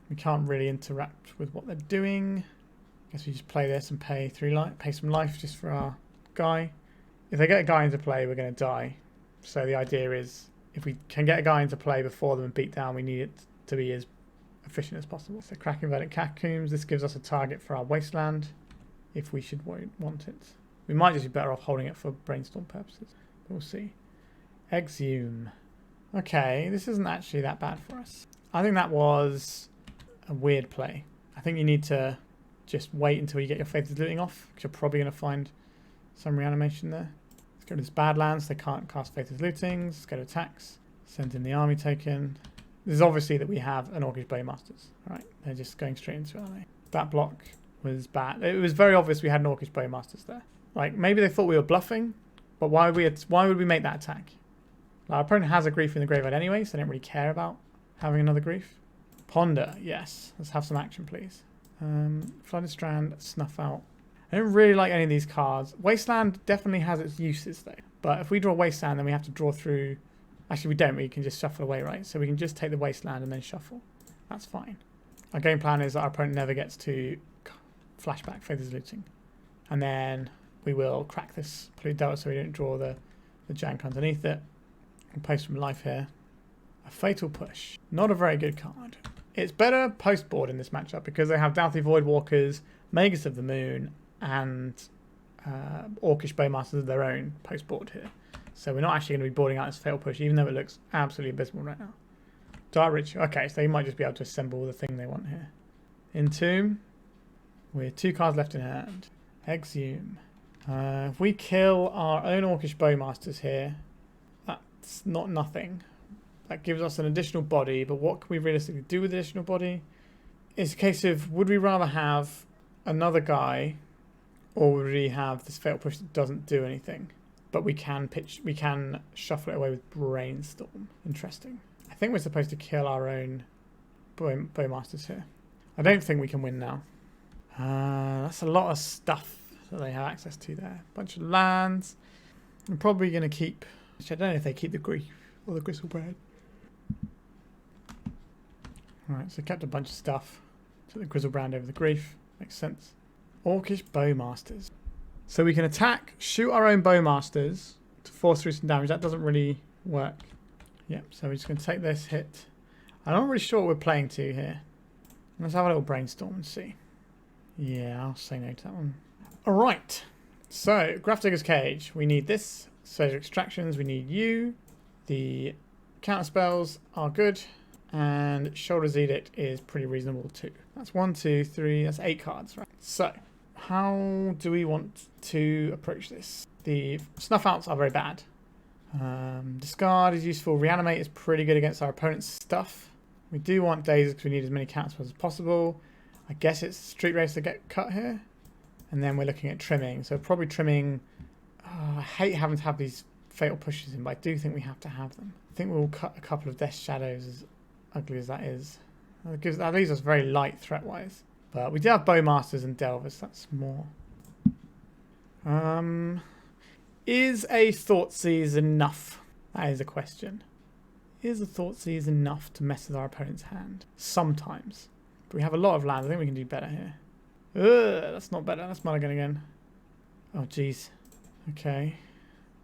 We can't really interact with what they're doing. Guess we just play this and pay some life just for our guy. If they get a guy into play, we're going to die. So the idea is, if we can get a guy into play before them and beat down, we need it to be as efficient as possible. So cracking Verdant Catacombs, this gives us a target for our Wasteland, if we should want it. We might just be better off holding it for Brainstorm purposes. We'll see. Exhume. Okay, this isn't actually that bad for us. I think that was a weird play. I think you need to just wait until you get your Faithless Looting off, because you're probably going to find some reanimation there. Let's go to this Badlands. They can't cast Faithless Lootings. Let's go to attacks. Send in the army token. This is obviously that we have an Orcish Bowmasters. Alright, they're just going straight into it, aren't they? That block was bad. It was very obvious we had an Orcish Bowmasters there. Like, maybe they thought we were bluffing, but why would we make that attack? Like, our opponent has a Grief in the graveyard anyway, so they don't really care about having another Grief. Ponder, yes. Let's have some action, please. Flooded Strand, Snuff Out. I don't really like any of these cards. Wasteland definitely has its uses, though. But if we draw Wasteland, then we have to draw through... Actually, we don't. We can just shuffle away, right? So we can just take the Wasteland and then shuffle. That's fine. Our game plan is that our opponent never gets to flashback Faithless Looting. And then we will crack this Polluted Delta so we don't draw the jank underneath it. We'll post some life here. A Fatal Push. Not a very good card. It's better post-board in this matchup because they have Doughty Voidwalkers, Magus of the Moon, and Orcish Bowmasters of their own post-board here. So we're not actually going to be boarding out this Fatal Push, even though it looks absolutely abysmal right now. Dark Ritual. Okay, so they might just be able to assemble the thing they want here. Entomb. With 2 cards left in hand. Exhume. If we kill our own Orcish Bowmasters here, that's not nothing. That gives us an additional body, but what can we realistically do with the additional body? It's a case of, would we rather have another guy, or would we have this Fatal Push that doesn't do anything? But we can shuffle it away with Brainstorm. Interesting. I think we're supposed to kill our own Bowmasters here. I don't think we can win now. That's a lot of stuff that they have access to there. Bunch of lands. I'm probably going to keep... I don't know if they keep the Grief or the Griselbrand. Alright, so kept a bunch of stuff. Took the Griselbrand over the Grief. Makes sense. Orcish Bowmasters. So we can attack, shoot our own Bowmasters to force through some damage. That doesn't really work. Yep, so we're just going to take this hit. I'm not really sure what we're playing to here. Let's have a little brainstorm and see. Yeah, I'll say no to that one. Alright, so Grafdigger's Cage. We need this. Surge Extractions, we need you. The counter spells are good. And Sheoldred's Edict is pretty reasonable too. That's 1, 2, 3, that's 8 cards, right? So, How do we want to approach this? The Snuff Outs are very bad. Discard is useful. Reanimate is pretty good against our opponent's stuff. We do want Daze because we need as many counterspells as possible. I guess it's Street Wraith to get cut here. And then we're looking at trimming. So probably trimming... I hate having to have these fatal pushes in, but I do think we have to have them. I think we'll cut a couple of Death Shadows, as ugly as that is. That leaves us very light threat-wise. But we do have Bowmasters and Delvers. That's more. Is a Thoughtseize enough? That is a question. Is a Thoughtseize enough to mess with our opponent's hand? Sometimes. But we have a lot of lands. I think we can do better here. Ugh, that's not better. That's mulligan again. Oh, jeez. Okay.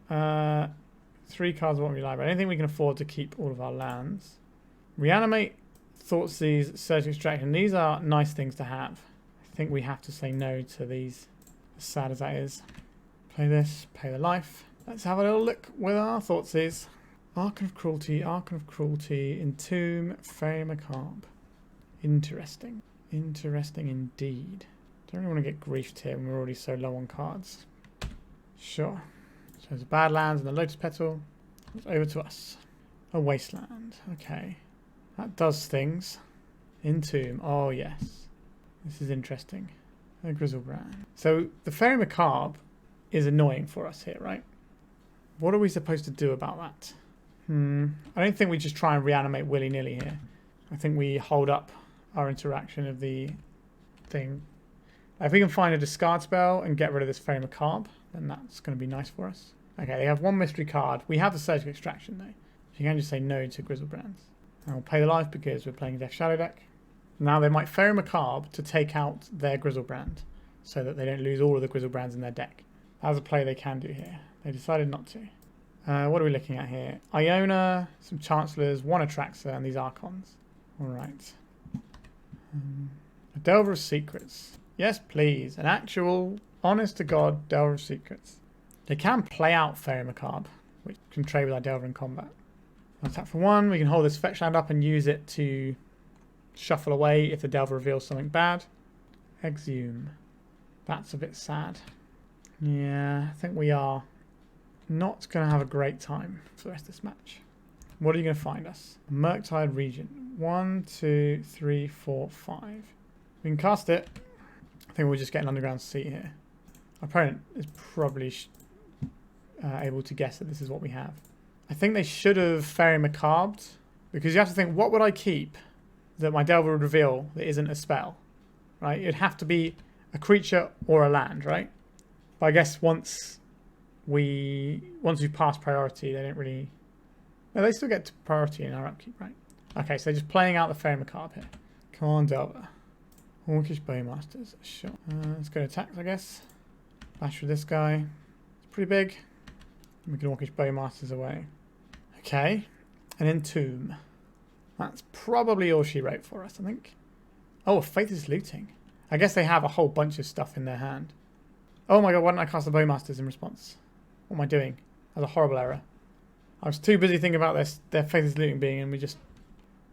3 cards won't be live. I don't think we can afford to keep all of our lands. Reanimate, Thoughtseize, Surgical Extraction. These are nice things to have. I think we have to say no to these, as sad as that is. Play this, pay the life. Let's have a little look with our Thoughtseize. Archon of Cruelty, Entomb, Fairy Macabre. Interesting. Interesting indeed. Don't really want to get griefed here when we're already so low on cards. Sure. So there's a Badlands and the Lotus Petal. It's over to us. A Wasteland. Okay. That does things. Entomb. Oh, yes. This is interesting. A Grizzlebrand. So the Fairy Macabre is annoying for us here, right? What are we supposed to do about that? I don't think we just try and reanimate willy-nilly here. I think we hold up our interaction of the thing. If we can find a discard spell and get rid of this Fairy Macabre, then that's going to be nice for us. Okay, they have 1 mystery card. We have the Surgical Extraction, though. So you can just say no to Grizzlebrands. And we'll pay the life because we're playing a Death Shadow deck. Now they might Fairy Macabre to take out their Grizzlebrand so that they don't lose all of the Grizzlebrands in their deck. That's a play they can do here. They decided not to. What are we looking at here? Iona, some Chancellors, 1 Atraxa, and these Archons. Alright. A Delver of Secrets. Yes, please. An actual, honest-to-God Delver of Secrets. They can play out Fairy Macabre, which can trade with our Delver in combat. I'll tap for 1. We can hold this fetch land up and use it to shuffle away if the Delver reveals something bad. Exhume. That's a bit sad. Yeah, I think we are not going to have a great time for the rest of this match. What are you going to find us? Murktide Regent. 1, 2, 3, 4, 5. We can cast it. I think we'll just get an underground seat here. Our opponent is probably able to guess that this is what we have. I think they should have Fairy Macabre, because you have to think, what would I keep that my Delver would reveal that isn't a spell? Right? It'd have to be a creature or a land, right? But I guess once we pass priority, they don't really... No, they still get priority in our upkeep, right? Okay, so they're just playing out the Fairy Macabre here. Come on, Delver. Orcish Bowmasters. Sure. Let's go to attacks, I guess. Bash with this guy. It's pretty big. We can Orcish Bowmasters away. Okay. An Entomb. That's probably all she wrote for us, I think. Oh, Faithless Looting. I guess they have a whole bunch of stuff in their hand. Oh my god, why didn't I cast the Bowmasters in response? What am I doing? That was a horrible error. I was too busy thinking about their Faithless Looting being, and we just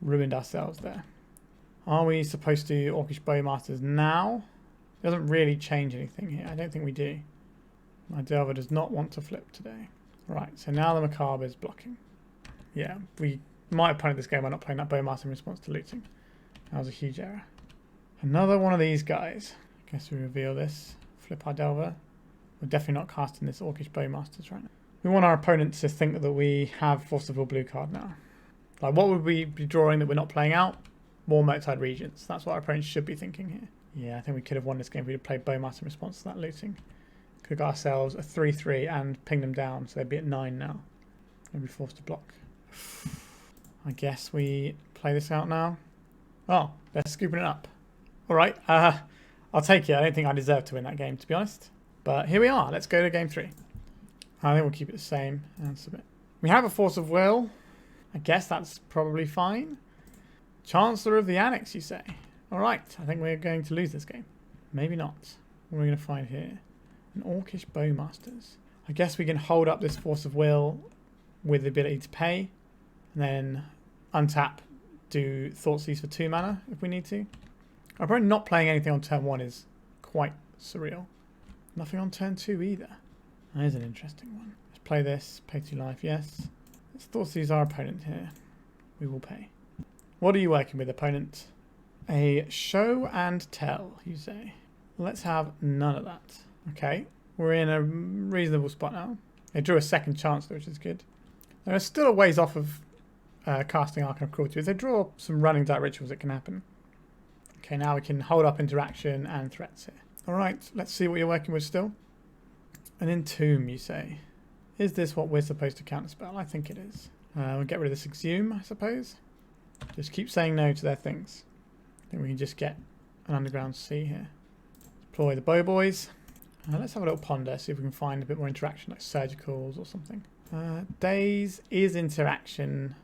ruined ourselves there. Are we supposed to Orcish Bowmasters now? It doesn't really change anything here. I don't think we do. My Delver does not want to flip today. Right, so now the Macabre is blocking. Yeah, we might have punted this game by not playing that Bowmaster in response to looting. That was a huge error. Another one of these guys. Guess we reveal this. Flip our Delver. We're definitely not casting this Orcish Bowmasters right now. We want our opponent to think that we have Force of Will blue card now. Like, what would we be drawing that we're not playing out? More Murktide Regents. That's what our opponent should be thinking here. Yeah, I think we could have won this game if we had played Bowmaster in response to that looting. Could have got ourselves a 3-3 and pinged them down, so they'd be at 9 now. They'd be forced to block. I guess we play this out now. Oh, they're scooping it up. Alright, I'll take it. I don't think I deserve to win that game, to be honest. But here we are. Let's go to game 3. I think we'll keep it the same and submit. We have a Force of Will. I guess that's probably fine. Chancellor of the Annex, you say? Alright, I think we're going to lose this game. Maybe not. What are we going to find here? An Orcish Bowmasters. I guess we can hold up this Force of Will with the ability to pay. And then untap, do Thoughtseize for 2 mana if we need to. Our opponent not playing anything on turn 1 is quite Surreal. Nothing on turn 2 either. That is an interesting one. Let's play this. Pay 2 life, yes. Let's Thoughtseize our opponent here. We will pay. What are you working with, opponent? A show and tell, you say. Let's have none of that. Okay. We're in a reasonable spot now. They drew a second chance, which is good. They're still a ways off of casting Arcane of Cruelty. If they draw some running dark rituals, it can happen. Okay, now we can hold up interaction and threats here. Alright, let's see what you're working with still. An Entomb, you say. Is this what we're supposed to counterspell? I think it is. We'll get rid of this Exhume, I suppose. Just keep saying no to their things. I think we can just get an Underground Sea here. Deploy the Bow Boys. Let's have a little ponder, see if we can find a bit more interaction, like Surgicals or something. Daze is interaction,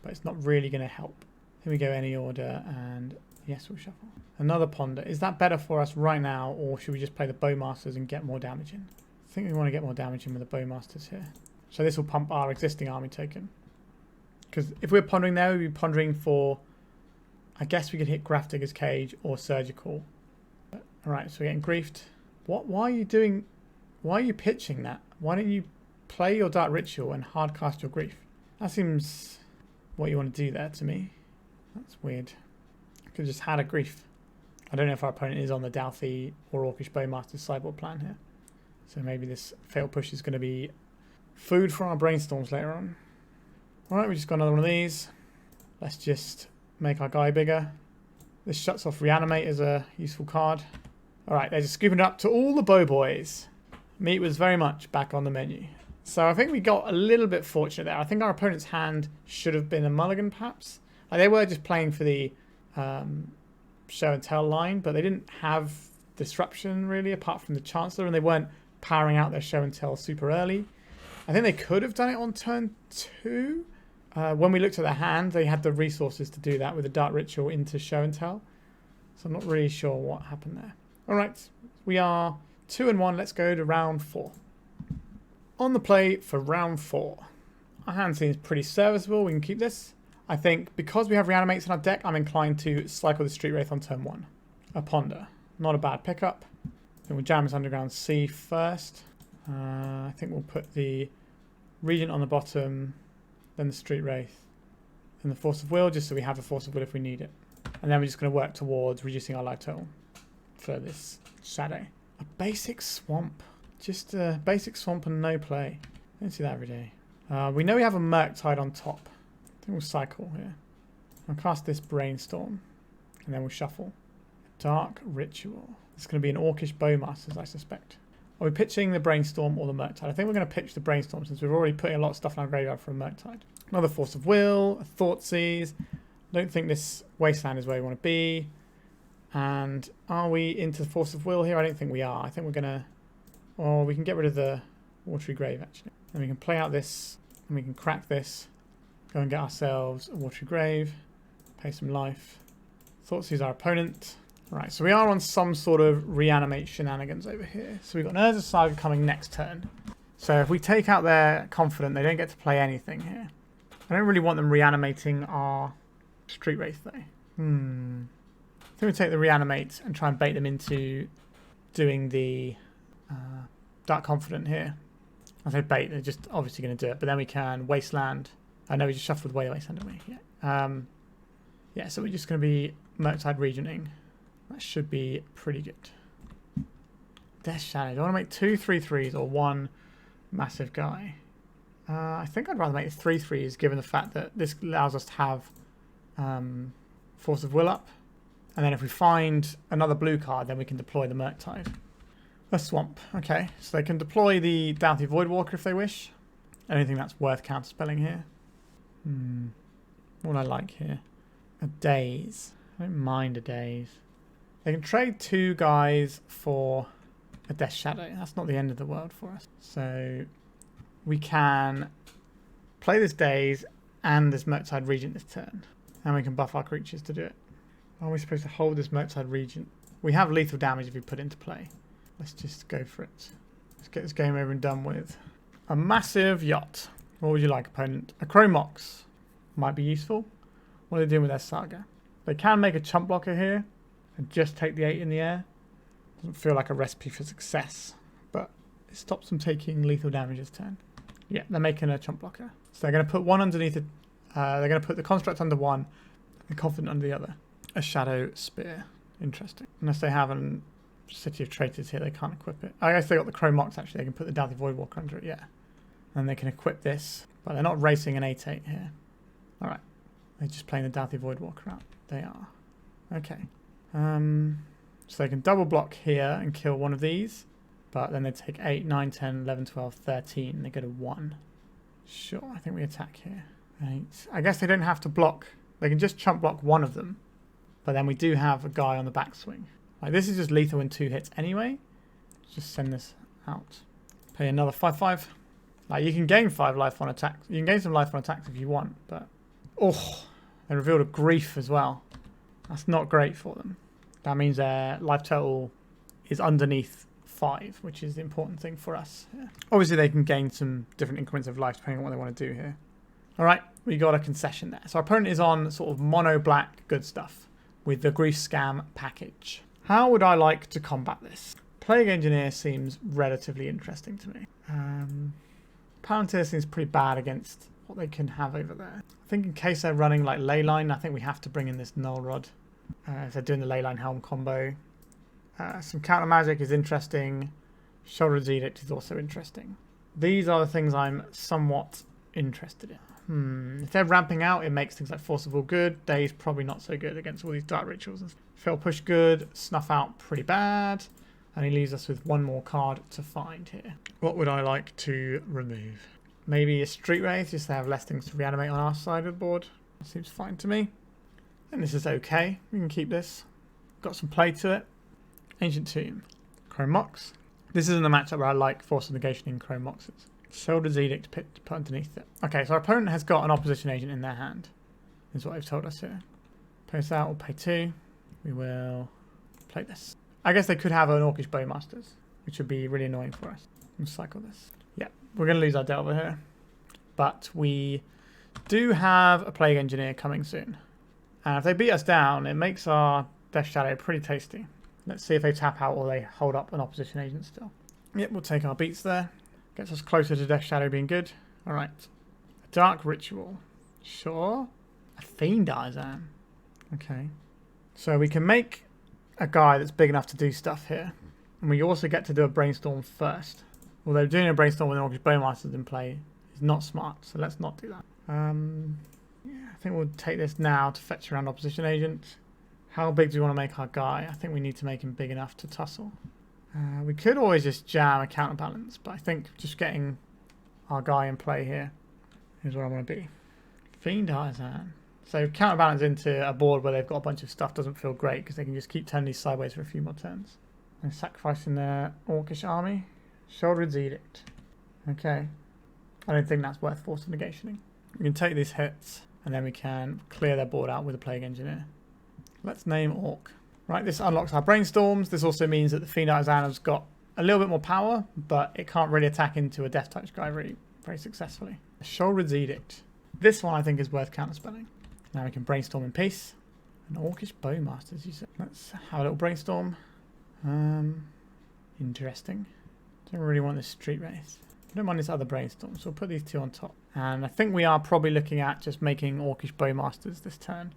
but it's not really going to help. Here we go, any order, and yes, we'll shuffle. Another ponder. Is that better for us right now, or should we just play the Bowmasters and get more damage in? I think we want to get more damage in with the Bowmasters here. So this will pump our existing army token. Because if we're pondering there, we'd be pondering for... I guess we could hit Grafdigger's Cage or Surgical. Alright, so we're getting griefed. Why are you doing... Why are you pitching that? Why don't you play your Dark Ritual and hardcast your grief? That seems what you want to do there to me. That's weird. Could have just had a grief. I don't know if our opponent is on the Dalthy or Orcish Bowmasters sideboard plan here. So maybe this failed push is going to be food for our brainstorms later on. Alright, we just got another one of these. Let's just make our guy bigger. This shuts off Reanimate as a useful card. Alright, they're just scooping it up to all the Bow Boys. Meat was very much back on the menu. So I think we got a little bit fortunate there. I think our opponent's hand should have been a mulligan, perhaps. Like, they were just playing for the show and tell line, but they didn't have disruption, really, apart from the Chancellor, and they weren't powering out their show and tell super early. I think they could have done it on turn 2. When we looked at their hand, they had the resources to do that with a Dark Ritual into show and tell. So I'm not really sure what happened there. Alright, we are 2-1. Let's go to round 4. On the play for round 4. Our hand seems pretty serviceable. We can keep this. I think because we have Reanimates in our deck, I'm inclined to cycle the Street Wraith on turn 1. A Ponder. Not a bad pickup. Then we'll jam this Underground Sea first. I think we'll put the Regent on the bottom, then the Street Wraith, and the Force of Will, just so we have a Force of Will if we need it. And then we're just going to work towards reducing our life total for this Shadow. A basic Swamp. Just a basic Swamp and no play. Don't see that every day. We know we have a Murktide on top. I think we'll cycle here. I'll cast this Brainstorm, and then we'll shuffle. Dark Ritual. It's going to be an Orcish Bowmasters, I suspect. Are we pitching the Brainstorm or the Murktide? I think we're going to pitch the Brainstorm since we've already put in a lot of stuff in our graveyard for a Murktide. Another Force of Will, a Thoughtseize. I don't think this Wasteland is where we want to be. And are we into the Force of Will here? I don't think we are. I think we're going to... Or we can get rid of the Watery Grave, actually. And we can play out this, and we can crack this. Go and get ourselves a Watery Grave. Pay some life. Thoughtseize our opponent. Right, so we are on some sort of reanimate shenanigans over here. So we've got an Urza Saga coming next turn. So if we take out their Confident, they don't get to play anything here. I don't really want them reanimating our Street Wraith, though. I think we take the Reanimate and try and bait them into doing the Dark Confident here. I say bait, they're just obviously going to do it. But then we can Wasteland. I know we just shuffled away the Wasteland, didn't we? Yeah. Yeah, so we're just going to be Murktide Regenting. That should be pretty good. Death Shadow. Do I want to make 2 3/3s or one massive guy? I think I'd rather make 3 3s given the fact that this allows us to have Force of Will up. And then if we find another blue card, then we can deploy the Murktide. A Swamp. Okay, so they can deploy the Dalthy Voidwalker if they wish. Anything that's worth counterspelling here. What I like here. A Daze. I don't mind a Daze. They can trade 2 guys for a Death Shadow. That's not the end of the world for us. So we can play this Daze and this Murktide Regent this turn. And we can buff our creatures to do it. Are we supposed to hold this Murktide Regent? We have lethal damage if we put it into play. Let's just go for it. Let's get this game over and done with. A massive yacht. What would you like, opponent? A Chromox. Might be useful. What are they doing with their Saga? They can make a chump blocker here and just take the 8 in the air. Doesn't feel like a recipe for success, but it stops them taking lethal damage this turn. Yeah, they're making a chump blocker. So they're going to put one underneath it. They're going to put the construct under one, and confident under the other. A shadow spear. Interesting. Unless they have a City of Traitors here, they can't equip it. I guess they got the Chrome Mox actually. They can put the Doughty Voidwalker under it, yeah. And they can equip this, but they're not racing an 8/8 here. All right. They're just playing the Doughty Voidwalker out. They are. Okay. So they can double block here and kill one of these, but then they take 8, 9, 10, 11, 12, 13. They go to 1. Sure, I think we attack here. 8. I guess they don't have to block. They can just chump block one of them, but then we do have a guy on the backswing. Like, this is just lethal in 2 hits anyway. Let's just send this out. Pay another 5/5. Like, you can gain 5 life on attacks. You can gain some life on attacks if you want, but... Oh, they revealed a grief as well. That's not great for them. That means their life total is underneath 5, which is the important thing for us. Yeah. Obviously, they can gain some different increments of life depending on what they want to do here. All right, we got a concession there. So our opponent is on sort of mono-black good stuff with the Grief Scam package. How would I like to combat this? Plague Engineer seems relatively interesting to me. Palantír seems pretty bad against what they can have over there. I think in case they're running like Leyline, I think we have to bring in this Null Rod. If they're doing the Leyline Helm combo. Some counter magic is interesting. Sheoldred's Edict is also interesting. These are the things I'm somewhat interested in. If they're ramping out, it makes things like Force of All good. Daze probably not so good against all these Dark Rituals. Fail Push good. Snuff Out pretty bad. And he leaves us with one more card to find here. What would I like to remove? Maybe a Street Wraith, just to have less things to reanimate on our side of the board. That seems fine to me. And this is okay. We can keep this. Got some play to it. Ancient Tomb. Chrome Mox. This isn't a matchup where I like Force of Negation in Chrome Moxes. Sheoldred's Edict put underneath it. Okay, so our opponent has got an opposition agent in their hand. Is what they've told us here. Play this out, we'll pay 2. We will play this. I guess they could have an Orcish Bowmasters, which would be really annoying for us. We'll cycle this. Yeah, we're going to lose our Delver here. But we do have a Plague Engineer coming soon. And if they beat us down, it makes our Death Shadow pretty tasty. Let's see if they tap out or they hold up an opposition agent still. Yep, we'll take our beats there. Gets us closer to Death Shadow being good. Alright. A Dark Ritual. Sure. A Fiend Artisan. Okay. So we can make a guy that's big enough to do stuff here. And we also get to do a Brainstorm first. Although doing a Brainstorm with an Orcish Bowmasters in play is not smart, so let's not do that. Yeah, I think we'll take this now to fetch around opposition agent. How big do we want to make our guy? I think we need to make him big enough to tussle. We could always just jam a Counterbalance, but I think just getting our guy in play here is where I want to be. Fiend Artisan. So Counterbalance into a board where they've got a bunch of stuff doesn't feel great because they can just keep turning these sideways for a few more turns. And sacrificing their Orcish army. Sheoldred's Edict. Okay. I don't think that's worth Force of Negationing. We can take these hits and then we can clear their board out with a Plague Engineer. Let's name Orc. Right, this unlocks our Brainstorms. This also means that the Fiend Artisan has got a little bit more power, but it can't really attack into a Death Touch guy very successfully. Sheoldred's Edict. This one I think is worth counterspelling. Now we can Brainstorm in peace. An Orcish Bowmasters, you said. Let's have a little Brainstorm. Interesting. Don't really want this Street Wraith. I don't mind this other Brainstorm, so we'll put these two on top. And I think we are probably looking at just making Orcish Bowmasters this turn.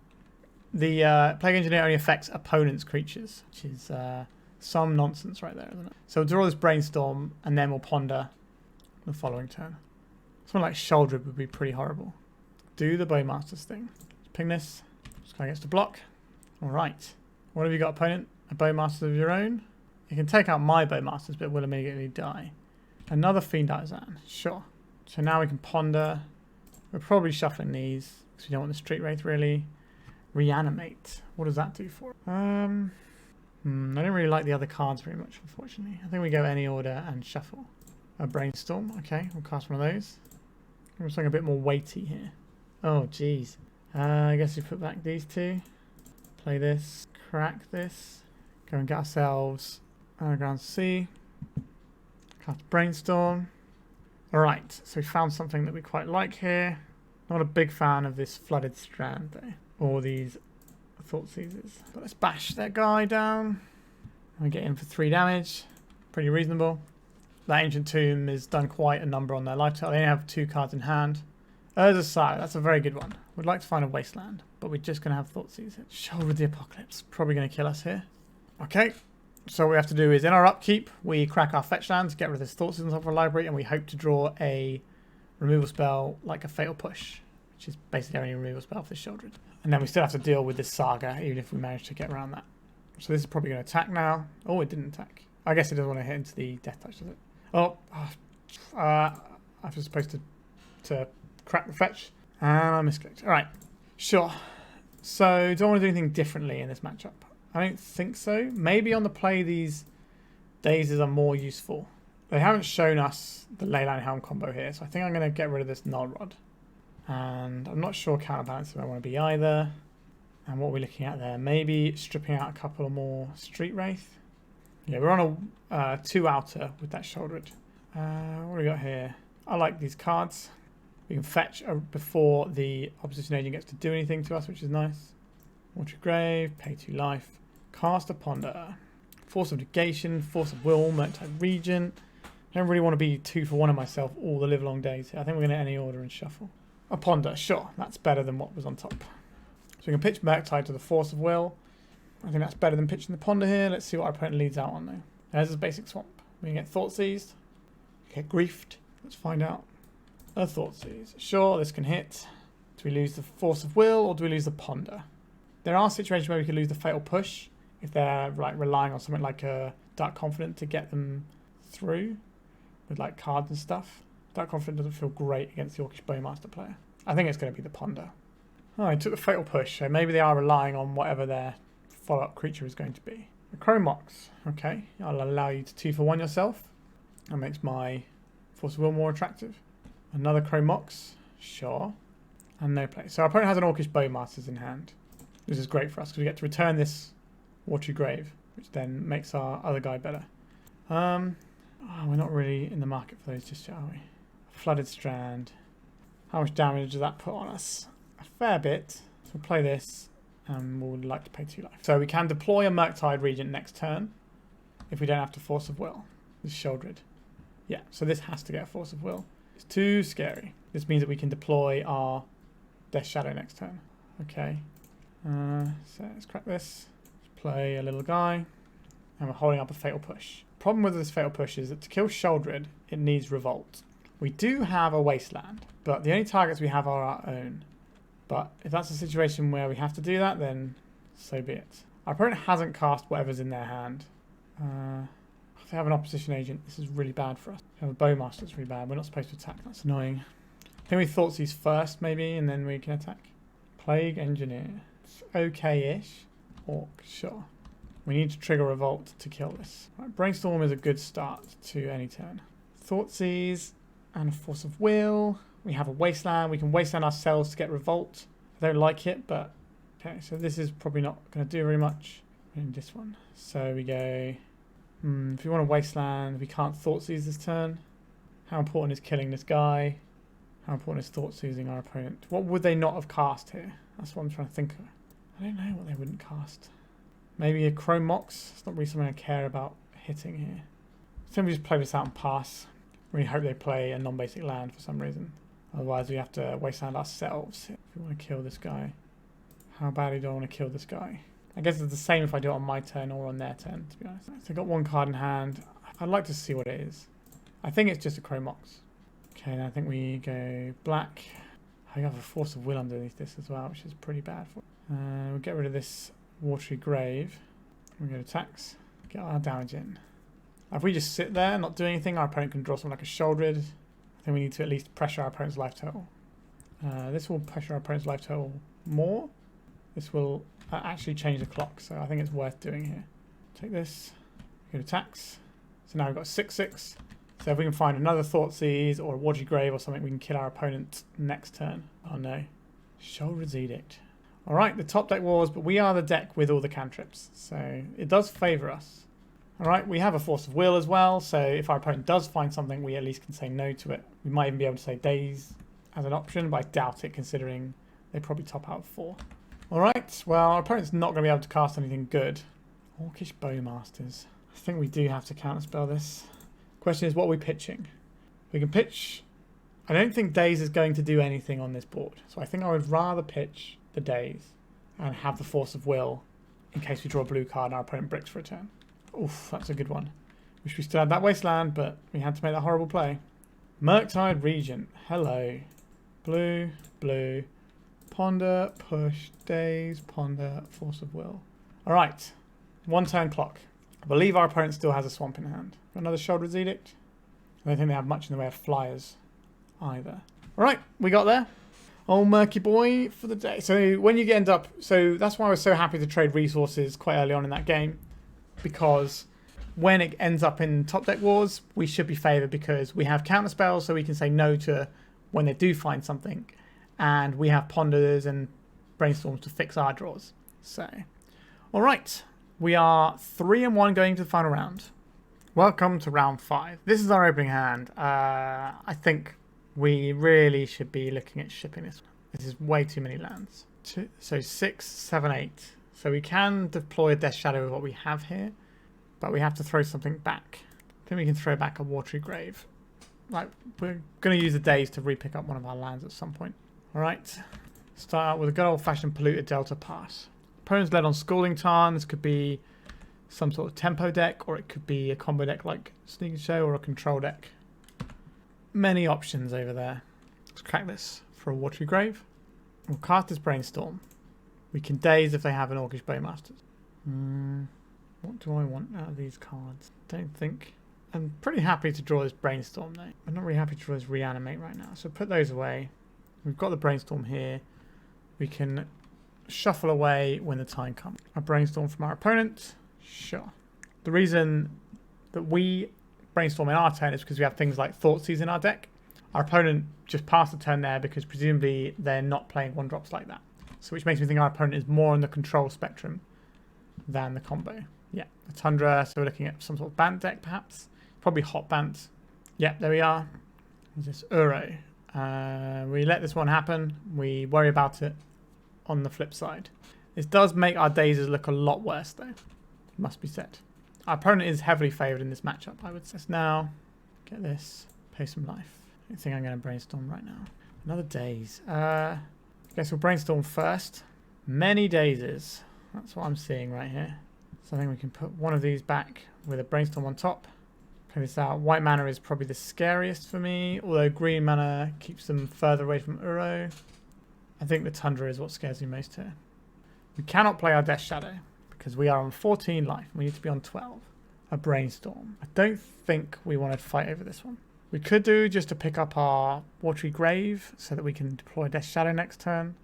The Plague Engineer only affects opponent's creatures, which is some nonsense right there, isn't it? So we'll draw this Brainstorm, and then we'll ponder the following turn. Something like Sheoldred would be pretty horrible. Do the Bowmasters thing. Let's ping this. This guy gets to block. Alright. What have you got, opponent? A Bowmaster of your own? You can take out my Bowmasters, but it will immediately die. Another Fiend Artisan. Sure. So now we can ponder. We're probably shuffling these, because we don't want the Street Wraith, really. Reanimate. What does that do for? I don't really like the other cards very much, unfortunately. I think we go any order and shuffle. A Brainstorm. Okay, we'll cast one of those. Something a bit more weighty here. Oh, jeez. I guess we put back these two. Play this. Crack this. Go and get ourselves Underground Sea. Cast Brainstorm. Alright, so we found something that we quite like here. Not a big fan of this Flooded Strand, though. Or these Thoughtseizes. But let's bash that guy down. We get in for 3 damage. Pretty reasonable. That Ancient Tomb has done quite a number on their life total. They only have 2 cards in hand. There's a Sire. That's a very good one. We'd like to find a Wasteland, but we're just going to have Thoughtseize. Sheoldred the Apocalypse. Probably going to kill us here. Okay. So what we have to do is, in our upkeep, we crack our fetch lands, get rid of this Thoughtseize on top of our library, and we hope to draw a removal spell like a Fatal Push, which is basically our only removal spell for the Sheoldred. And then we still have to deal with this Saga, even if we manage to get around that. So this is probably going to attack now. Oh, it didn't attack. I guess it doesn't want to hit into the Death Touch, does it? Oh, I was supposed to crack the fetch, and I misclicked. All right, sure. So do I want to do anything differently in this matchup? I don't think so. Maybe on the play, these Dazes are more useful. They haven't shown us the Leyline Helm combo here, so I think I'm going to get rid of this Null Rod. And I'm not sure Counterbalance if I want to be either. And what are we looking at there? Maybe stripping out a couple more Street Wraith. Yeah, we're on a 2 outer with that Sheoldred. What do we got here? I like these cards. We can fetch before the opposition agent gets to do anything to us, which is nice. Watery Grave, pay 2 life. Cast a Ponder. Force of Negation, Force of Will, Murktide Regent. I don't really want to be 2 for 1 of myself all the live long days here. I think we're going to any order and shuffle. A Ponder, sure. That's better than what was on top. So we can pitch Murktide to the Force of Will. I think that's better than pitching the Ponder here. Let's see what our opponent leads out on though. There's his basic swamp. We can get Thoughtseized. Get Griefed. Let's find out. A Thoughtseize. Sure, this can hit. Do we lose the Force of Will or do we lose the Ponder? There are situations where we could lose the Fatal Push if they're like relying on something like a Dark Confidant to get them through with like cards and stuff. Dark Confidant doesn't feel great against the Orcish Bowmaster player. I think it's going to be the Ponder. Oh, I took the Fatal Push, so maybe they are relying on whatever their follow-up creature is going to be. The Chromox. Okay, I'll allow you to 2 for 1 yourself. That makes my Force of Will more attractive. Another Chromox. Sure. And no play. So our opponent has an Orcish Bowmasters in hand. This is great for us because we get to return this Watery Grave, which then makes our other guy better. Oh, we're not really in the market for those just yet, are we? Flooded Strand. How much damage does that put on us? A fair bit. So we'll play this and we'll like to pay 2 life. So we can deploy a Murktide Regent next turn if we don't have to Force of Will. This Sheoldred. Yeah, so this has to get a Force of Will. It's too scary. This means that we can deploy our Death Shadow next turn. Okay. So let's crack this. Let's play a little guy. And we're holding up a Fatal Push. Problem with this Fatal Push is that to kill Sheoldred, it needs Revolt. We do have a Wasteland, but the only targets we have are our own. But if that's a situation where we have to do that, then so be it. Our opponent hasn't cast whatever's in their hand. If they have an opposition agent, this is really bad for us. If we have a Bowmaster, it's really bad. We're not supposed to attack. That's annoying. I think we Thoughtseize first, maybe, and then we can attack. Plague Engineer. It's okay-ish. Orc, sure. We need to trigger Revolt to kill this. Right, Brainstorm is a good start to any turn. Thoughtseize and a Force of Will. We have a Wasteland. We can Wasteland ourselves to get Revolt. I don't like it, but okay. So this is probably not going to do very much in this one. So we go. If we want a Wasteland, we can't Thoughtseize this turn. How important is killing this guy? How important is Thoughtseizing our opponent? What would they not have cast here? That's what I'm trying to think of. I don't know what they wouldn't cast. Maybe a Chromox. It's not really something I care about hitting here. So we just play this out and pass. We hope they play a non-basic land for some reason. Otherwise we have to Wasteland ourselves if we want to kill this guy. How badly do I want to kill this guy? I guess it's the same if I do it on my turn or on their turn, to be honest. So I've got 1 card in hand. I'd like to see what it is. I think it's just a Chromox. Okay, now I think we go black. I have a Force of Will underneath this as well, which is pretty bad. We'll get rid of this Watery Grave. We go to attacks. Get our damage in. If we just sit there not do anything, our opponent can draw something like a Sheoldred. I think we need to at least pressure our opponent's life total. This will pressure our opponent's life total more. This will actually change the clock, so I think it's worth doing here. Take this, go to attacks. So now we've got 6/6. So if we can find another Thoughtseize or a Watery Grave or something, we can kill our opponent next turn. Oh no. Sheoldred's Edict. Alright, the top deck wars, but we are the deck with all the cantrips, so it does favour us. Alright, we have a Force of Will as well, so if our opponent does find something, we at least can say no to it. We might even be able to say Daze as an option, but I doubt it considering they probably top out 4. Alright, well our opponent's not going to be able to cast anything good Orcish Bowmasters. I think we do have to counterspell this. Question is, what are we pitching? We can pitch... I don't think Daze is going to do anything on this board. So I think I would rather pitch the Daze and have the Force of Will in case we draw a blue card and our opponent bricks for a turn. Oof, that's a good one. Wish we still had that Wasteland, but we had to make that horrible play. Murktide Regent. Hello. Blue, blue. Ponder, push, Daze, ponder, Force of Will. Alright. 1 turn clock. I believe our opponent still has a swamp in hand. Another Sheoldred's Edict. I don't think they have much in the way of flyers either. Alright, we got there. Old Murky Boy for the day. So when you end up... So that's why I was so happy to trade resources quite early on in that game. Because when it ends up in top deck wars, we should be favoured because we have counter spells, so we can say no to when they do find something. And we have ponders and brainstorms to fix our draws. So, alright. We are 3-1 going to the final round. Welcome to round 5. This is our opening hand. I think we really should be looking at shipping this one. This is way too many lands. So 6, 7, 8. So we can deploy a Death Shadow with what we have here. But we have to throw something back. I think we can throw back a Watery Grave. Like, we're going to use the Daze to re-pick up one of our lands at some point. Alright. Start out with a good old-fashioned Polluted Delta pass. Opponent's led on Scalding Tarn. This could be some sort of tempo deck, or it could be a combo deck like Sneak and Show, or a control deck. Many options over there. Let's crack this for a Watery Grave. We'll cast this Brainstorm. We can Daze if they have an Orcish Bowmasters. What do I want out of these cards? Don't think. I'm pretty happy to draw this Brainstorm though. I'm not really happy to draw this Reanimate right now. So put those away. We've got the Brainstorm here. We can shuffle away when the time comes. A Brainstorm from our opponent. Sure. The reason that we Brainstorm in our turn is because we have things like Thoughtseize in our deck. Our opponent just passed the turn there because presumably they're not playing 1-drops like that. So which makes me think our opponent is more on the control spectrum than the combo. Yeah, the Tundra, so we're looking at some sort of Bant deck perhaps. Probably Hot Bant. Yeah, there we are. There's this Uro. We let this one happen. We worry about it on the flip side. This does make our Dazes look a lot worse though. Must be said. Our opponent is heavily favoured in this matchup, I would say. Now, get this. Pay some life. I don't think I'm going to Brainstorm right now. Another Daze. I guess we'll Brainstorm first. Many Dazes. That's what I'm seeing right here. So I think we can put one of these back with a Brainstorm on top. Play this out. White mana is probably the scariest for me, although green mana keeps them further away from Uro. I think the Tundra is what scares me most here. We cannot play our Death Shadow because we are on 14 life. We need to be on 12. A Brainstorm. I don't think we want to fight over this one. We could do just to pick up our Watery Grave so that we can deploy Death Shadow next turn,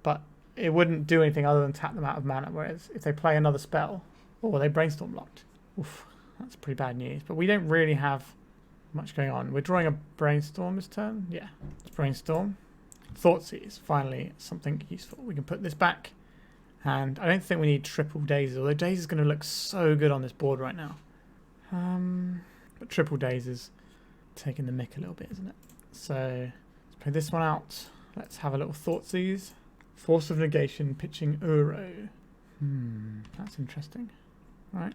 but it wouldn't do anything other than tap them out of mana, whereas if they play another spell, or they Brainstorm locked. Oof, that's pretty bad news. But we don't really have much going on. We're drawing a Brainstorm this turn. Yeah, it's Brainstorm. Thoughtseize, finally something useful. We can put this back. And I don't think we need triple Daze, although Daze is going to look so good on this board right now. But triple Daze is taking the mick a little bit, isn't it? So let's play this one out. Let's have a little Thoughtseize. Force of Negation, pitching Uro. That's interesting. Right.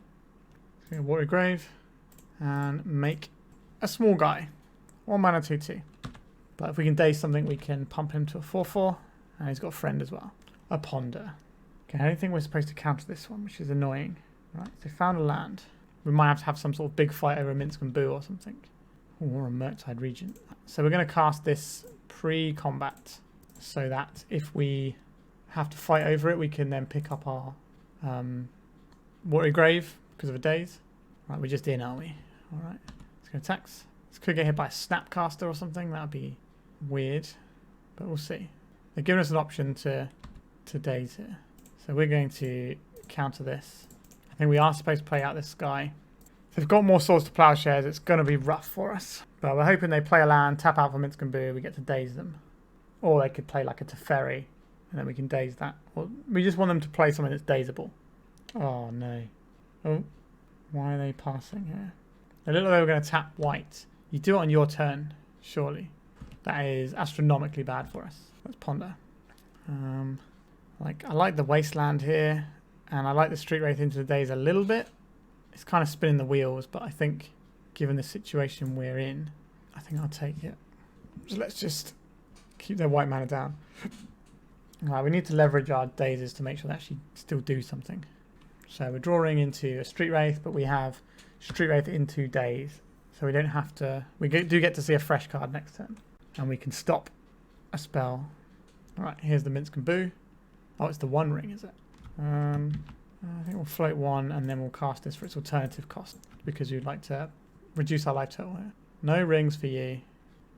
So a Watery Grave. And make a small guy. 1 mana 2/2. But if we can Daze something, we can pump him to a 4/4. And he's got a friend as well. A Ponder. Okay, I don't think we're supposed to counter this one, which is annoying. Right, so found a land. We might have to have some sort of big fight over a Minsk and Boo or something. Or a Murktide Regent. So we're going to cast this pre-combat so that if we have to fight over it, we can then pick up our Watery Grave because of a Daze. Right, we're just in, aren't we? Alright, let's go attacks. This could get hit by a Snapcaster or something. That would be weird, but we'll see. They're giving us an option to Daze here. So we're going to counter this. I think we are supposed to play out this guy. If they've got more Swords to Plowshares, it's going to be rough for us. But we're hoping they play a land, tap out for Minsk and Boo, we get to Daze them. Or they could play like a Teferi, and then we can Daze that. Or we just want them to play something that's Dazeable. Oh no. Oh, why are they passing here? They look like they were going to tap white. You do it on your turn, surely. That is astronomically bad for us. Let's ponder. I like the Wasteland here. And I like the Street Wraith into the Daze a little bit. It's kind of spinning the wheels, but I think given the situation we're in, I think I'll take it. So let's just keep their white mana down. Alright, we need to leverage our Dazes to make sure they actually still do something. So we're drawing into a Street Wraith, but we have Street Wraith into Daze. So we don't have to... We do get to see a fresh card next turn. And we can stop a spell. Alright, here's the Minsk and Boo. Oh, it's the One Ring, is it? I think we'll float one and then we'll cast this for its alternative cost because you'd like to reduce our life total here. No rings for you.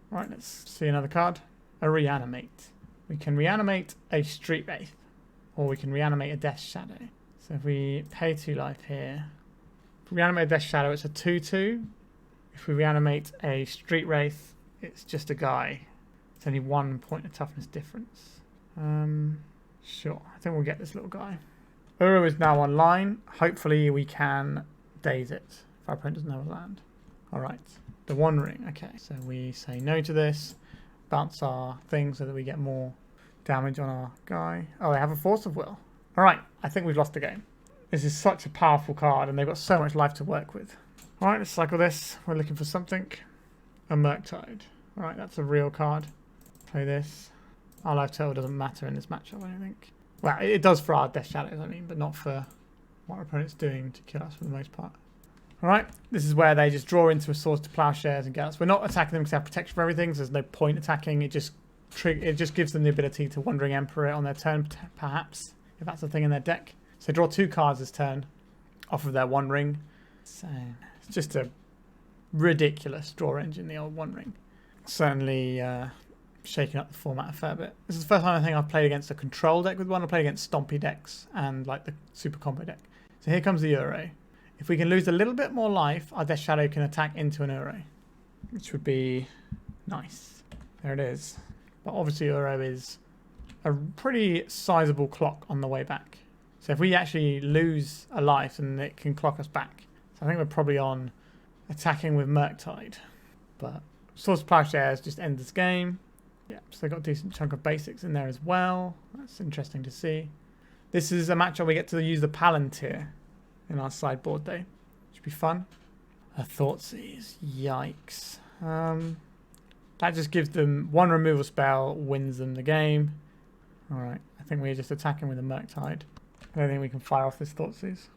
Right, let's see another card. A Reanimate. We can reanimate a Street Wraith or we can reanimate a Death Shadow. So if we pay 2 life here, if we reanimate a Death Shadow, it's a 2/2. If we reanimate a Street Wraith, it's just a guy. It's only 1 point of toughness difference. Sure, I think we'll get this little guy. Uro is now online. Hopefully we can Daze it if our opponent doesn't have a land. Alright, the One Ring. Okay, so we say no to this. Bounce our thing so that we get more damage on our guy. Oh, they have a Force of Will. Alright, I think we've lost the game. This is such a powerful card and they've got so much life to work with. Alright, let's cycle this. We're looking for something. A Murktide. Alright, that's a real card. Play this. Our life total doesn't matter in this matchup, I don't think. Well, it does for our Death Shadows, I mean, but not for what our opponent's doing to kill us for the most part. Alright, this is where they just draw into a Swords to Plowshares and get us. We're not attacking them because they have protection for everything, so there's no point attacking. It just gives them the ability to Wandering Emperor on their turn, perhaps, if that's a thing in their deck. So they draw 2 cards this turn off of their One Ring. So it's just a ridiculous draw engine, the old One Ring. Certainly shaking up the format a fair bit. This is the first time I think I've played against a control deck with one. I played against Stompy decks and like the Super Combo deck. So here comes the Uro. If we can lose a little bit more life, our Death Shadow can attack into an Uro, which would be nice. There it is. But obviously Uro is a pretty sizable clock on the way back. So if we actually lose a life, then it can clock us back. So I think we're probably on attacking with Murktide. But Swords to Plowshares just end this game. Yeah, so they've got a decent chunk of basics in there as well. That's interesting to see. This is a matchup we get to use the Palantír in our sideboard day. Should be fun. A Thoughtseize. Yikes. That just gives them 1 removal spell, wins them the game. Alright, I think we're just attacking with a Murktide. I don't think we can fire off this Thoughtseize.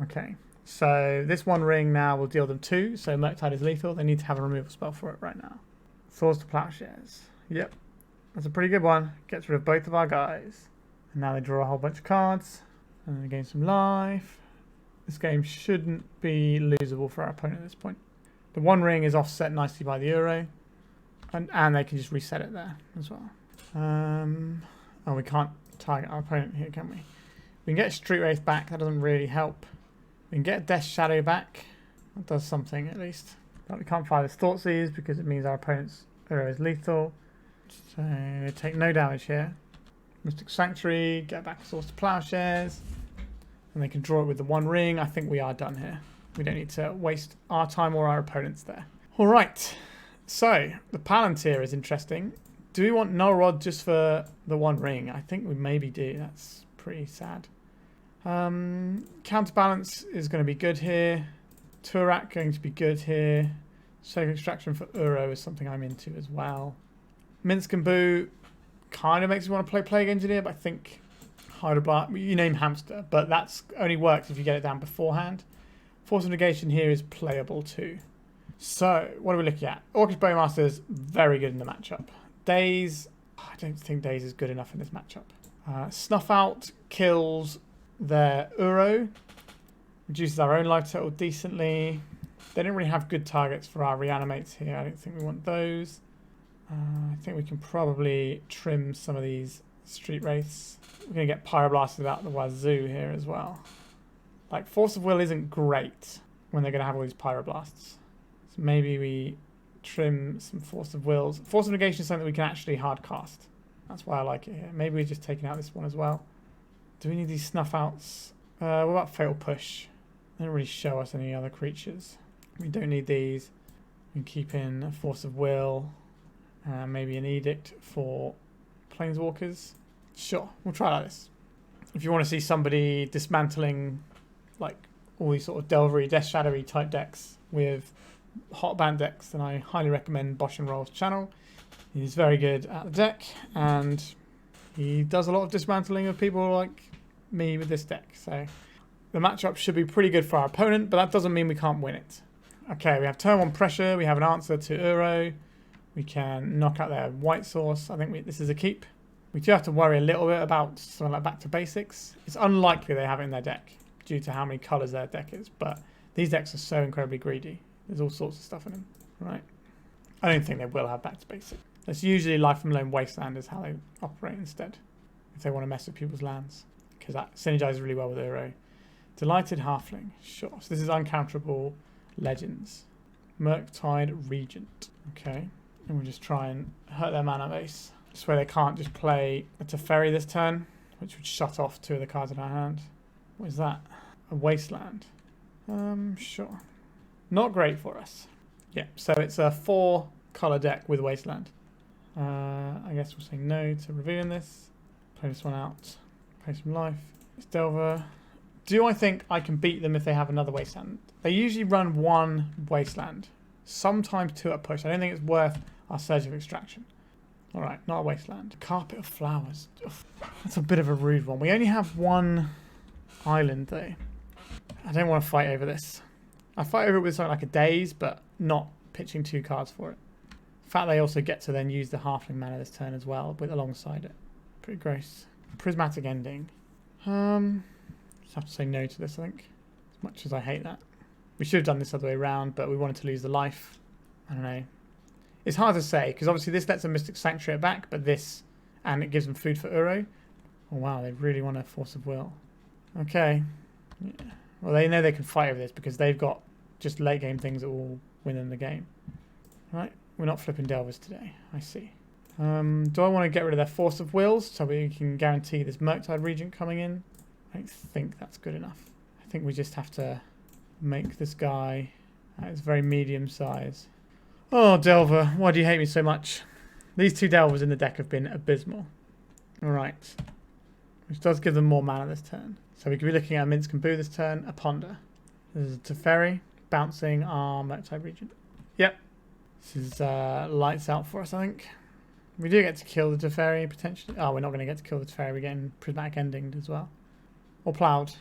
Okay, so this One Ring now will deal them 2, so Murktide is lethal. They need to have a removal spell for it right now. Swords to Plowshares. Yep, that's a pretty good one. Gets rid of both of our guys. And now they draw a whole bunch of cards. And they gain some life. This game shouldn't be losable for our opponent at this point. The One Ring is offset nicely by the Uro. And they can just reset it there as well. Oh, we can't target our opponent here, can we? We can get Street Wraith back. That doesn't really help. We can get Death Shadow back. That does something at least. But we can't fire this Thoughtseize because it means our opponent's Uro is lethal. So we take no damage here. Mystic Sanctuary, get back Swords to Plowshares. And they can draw it with the One Ring. I think we are done here. We don't need to waste our time or our opponent's there. Alright, so the Palantír is interesting. Do we want Null Rod just for the One Ring? I think we maybe do. That's pretty sad. Counterbalance is going to be good here. Tourach going to be good here. Sacred Extraction for Uro is something I'm into as well. Minsk and Boo kind of makes me want to play Plague Engineer, but I think Hydroblast, you name Hamster, but that's only works if you get it down beforehand. Force of Negation here is playable too. So, what are we looking at? Orcish Bowmasters, very good in the matchup. Daze, I don't think Daze is good enough in this matchup. Snuff Out kills their Uro, reduces our own life total decently. They don't really have good targets for our Reanimates here. I don't think we want those. I think we can probably trim some of these Street Wraiths. We're going to get Pyroblasted out the wazoo here as well. Like, Force of Will isn't great when they're going to have all these Pyroblasts. So maybe we trim some Force of Wills. Force of Negation is something that we can actually hard cast. That's why I like it here. Maybe we're just taking out this one as well. Do we need these Snuff Outs? What about Fatal Push? They don't really show us any other creatures. We don't need these. We can keep in a Force of Will. Maybe an Edict for Planeswalkers. Sure, we'll try like this. if you want to see somebody dismantling like all these sort of Delvery, Death Shadowy type decks with hot band decks, then I highly recommend Bosch and Roll's channel. He's very good at the deck, and he does a lot of dismantling of people like me with this deck. So the matchup should be pretty good for our opponent, but that doesn't mean we can't win it. Okay, we have turn 1 pressure. We have an answer to Uro. We can knock out their white source. I think this is a keep. We do have to worry a little bit about something like back to basics. It's unlikely they have it in their deck due to how many colours their deck is, but these decks are so incredibly greedy. There's all sorts of stuff in them. Right. I don't think they will have back to basic. It's usually Life from Lone Wasteland is how they operate instead, if they want to mess with people's lands, because that synergizes really well with Uro. Delighted Halfling. Sure. So this is uncounterable Legends. Murktide Regent. Okay. And we'll just try and hurt their mana base. This way they can't just play a Teferi this turn, which would shut off 2 of the cards in our hand. What is that? A Wasteland. Sure. Not great for us. Yeah, so it's a 4 colour deck with Wasteland. I guess we'll say no to revealing this. Play this one out. Play some life. It's Delver. Do I think I can beat them if they have another Wasteland? They usually run 1 Wasteland. Sometimes 2 at push. I don't think it's worth our Surge of Extraction. Alright, not a Wasteland. Carpet of Flowers. Ugh, that's a bit of a rude one. We only have 1 island though. I don't want to fight over this. I fight over it with something like a Daze, but not pitching 2 cards for it. The fact they also get to then use the Halfling mana this turn as well, with alongside it. Pretty gross. Prismatic Ending. Just have to say no to this, I think. As much as I hate that. We should have done this other way around, but we wanted to lose the life. I don't know. It's hard to say, because obviously this lets a Mystic Sanctuary back, but this, and it gives them food for Uro. Oh wow, they really want a Force of Will. Okay. Yeah. Well, they know they can fight over this, because they've got just late game things that will win them the game. Right, we're not flipping Delvers today. I see. Do I want to get rid of their Force of Wills, so we can guarantee this Murktide Regent coming in? I don't think that's good enough. I think we just have to make this guy it's very medium size. Oh, Delver, why do you hate me so much? These 2 Delvers in the deck have been abysmal. Alright. Which does give them more mana this turn. So we could be looking at a Minsk and Boo this turn, a Ponder. This is a Teferi, bouncing our Murktide Regent. Yep. This is lights out for us, I think. We do get to kill the Teferi, potentially. Oh, we're not going to get to kill the Teferi. We're getting Prismatic Ending as well. Or Ploughed.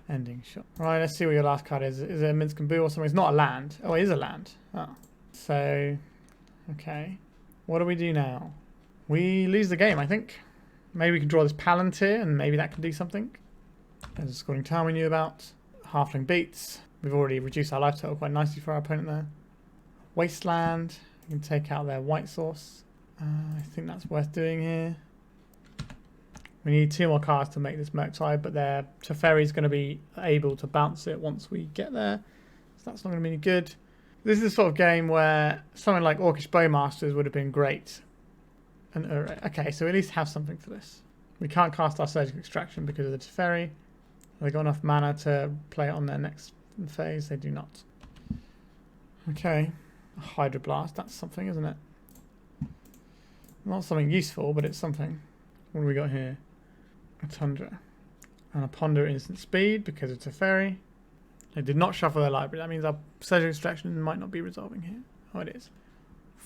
Ending, sure. Right, let's see what your last card is. Is it a Minsk and Boo or something? It's not a land. Oh, it is a land. Oh. So, okay. What do we do now? We lose the game, I think. Maybe we can draw this Palantír and maybe that can do something. There's a scoring town we knew about. Halfling beats. We've already reduced our life total quite nicely for our opponent there. Wasteland. We can take out their white source. I think that's worth doing here. We need 2 more cards to make this Murktide, but their Teferi is going to be able to bounce it once we get there. So that's not going to be any good. This is the sort of game where something like Orcish Bowmasters would have been great. And okay, so we at least have something for this. We can't cast our Surgical Extraction because of the Teferi. Have they got enough mana to play it on their next phase? They do not. Okay. A Hydroblast, that's something, isn't it? Not something useful, but it's something. What do we got here? A Tundra. And a Ponder instant speed because it's a Teferi. They did not shuffle their library. That means our Surgical Extraction might not be resolving here. Oh, it is.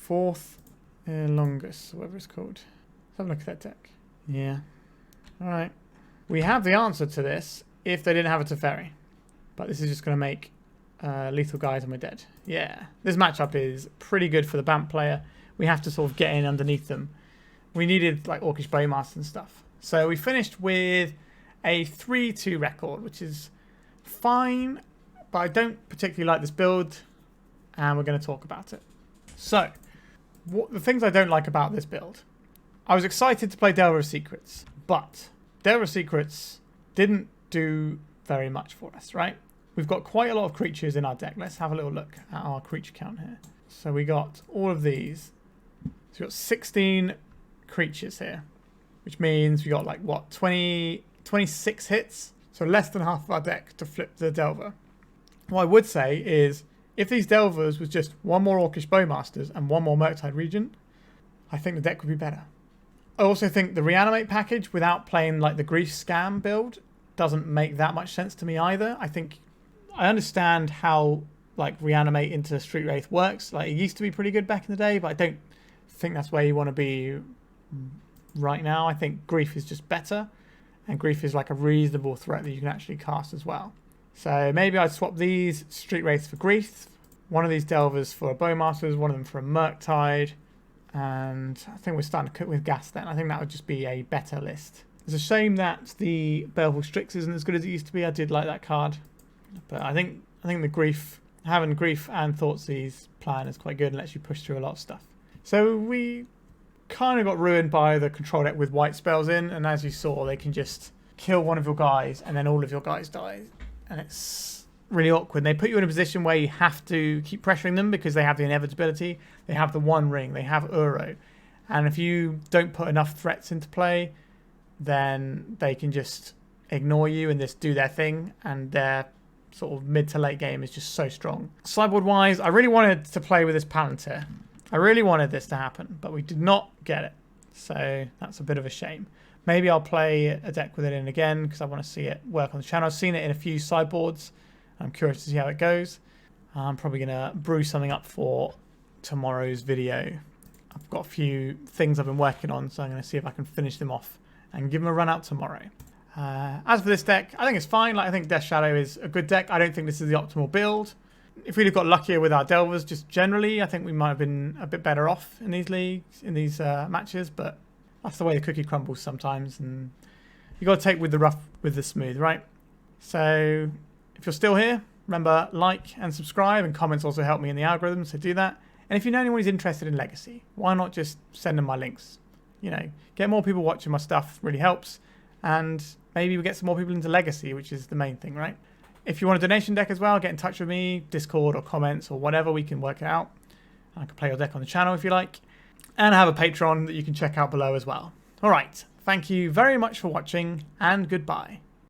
4th Longus, whatever it's called. Let's have a look at that deck. Yeah. Alright. We have the answer to this if they didn't have a Teferi. But this is just going to make lethal guys and we're dead. Yeah. This matchup is pretty good for the BAMP player. We have to sort of get in underneath them. We needed like Orcish Bowmasters and stuff. So we finished with a 3-2 record, which is fine, but I don't particularly like this build, and we're going to talk about it. So, the things I don't like about this build. I was excited to play Delver'S Secrets, but Delver'S Secrets didn't do very much for us, right? We've got quite a lot of creatures in our deck. Let's have a little look at our creature count here. So we got all of these. So we've got 16 creatures here, which means we got like, what, 26 hits? So less than half of our deck to flip the Delver. What I would say is, if these Delvers was just 1 more Orcish Bowmasters and 1 more Murktide Regent, I think the deck would be better. I also think the Reanimate package without playing like the Grief Scam build doesn't make that much sense to me either. I think I understand how like Reanimate into Street Wraith works. Like it used to be pretty good back in the day, but I don't think that's where you want to be right now. I think Grief is just better, and Grief is like a reasonable threat that you can actually cast as well. So maybe I'd swap these Street Wraiths for Grief, one of these Delvers for a Bowmasters, one of them for a Murktide, and I think we're starting to cook with gas then. I think that would just be a better list. It's a shame that the Baleful Strix isn't as good as it used to be. I did like that card, but I think the Grief, having Grief and Thoughtseize plan is quite good and lets you push through a lot of stuff. So we kind of got ruined by the control deck with white spells in, and as you saw, they can just kill one of your guys and then all of your guys die, and it's really awkward. They put you in a position where you have to keep pressuring them because they have the inevitability. They have the One Ring, they have Uro, and if you don't put enough threats into play, then they can just ignore you and just do their thing, and their sort of mid to late game is just so strong. Sideboard wise, I really wanted to play with this Palantír. I really wanted this to happen, but we did not get it. So that's a bit of a shame. Maybe I'll play a deck with it in again because I want to see it work on the channel. I've seen it in a few sideboards. I'm curious to see how it goes. I'm probably going to brew something up for tomorrow's video. I've got a few things I've been working on, so I'm going to see if I can finish them off and give them a run out tomorrow. As for this deck, I think it's fine. Like I think Death Shadow is a good deck. I don't think this is the optimal build. If we'd have got luckier with our Delvers, just generally, I think we might have been a bit better off in these leagues, in these matches. But that's the way the cookie crumbles sometimes, and you got to take with the rough with the smooth, right? So if you're still here, remember like and subscribe, and comments also help me in the algorithm, so do that. And if you know anyone who's interested in Legacy, why not just send them my links? You know, get more people watching my stuff really helps, and maybe we get some more people into Legacy, which is the main thing, right? If you want a donation deck as well, get in touch with me, Discord or comments or whatever, we can work it out. I can play your deck on the channel if you like. And I have a Patreon that you can check out below as well. Alright, thank you very much for watching, and goodbye.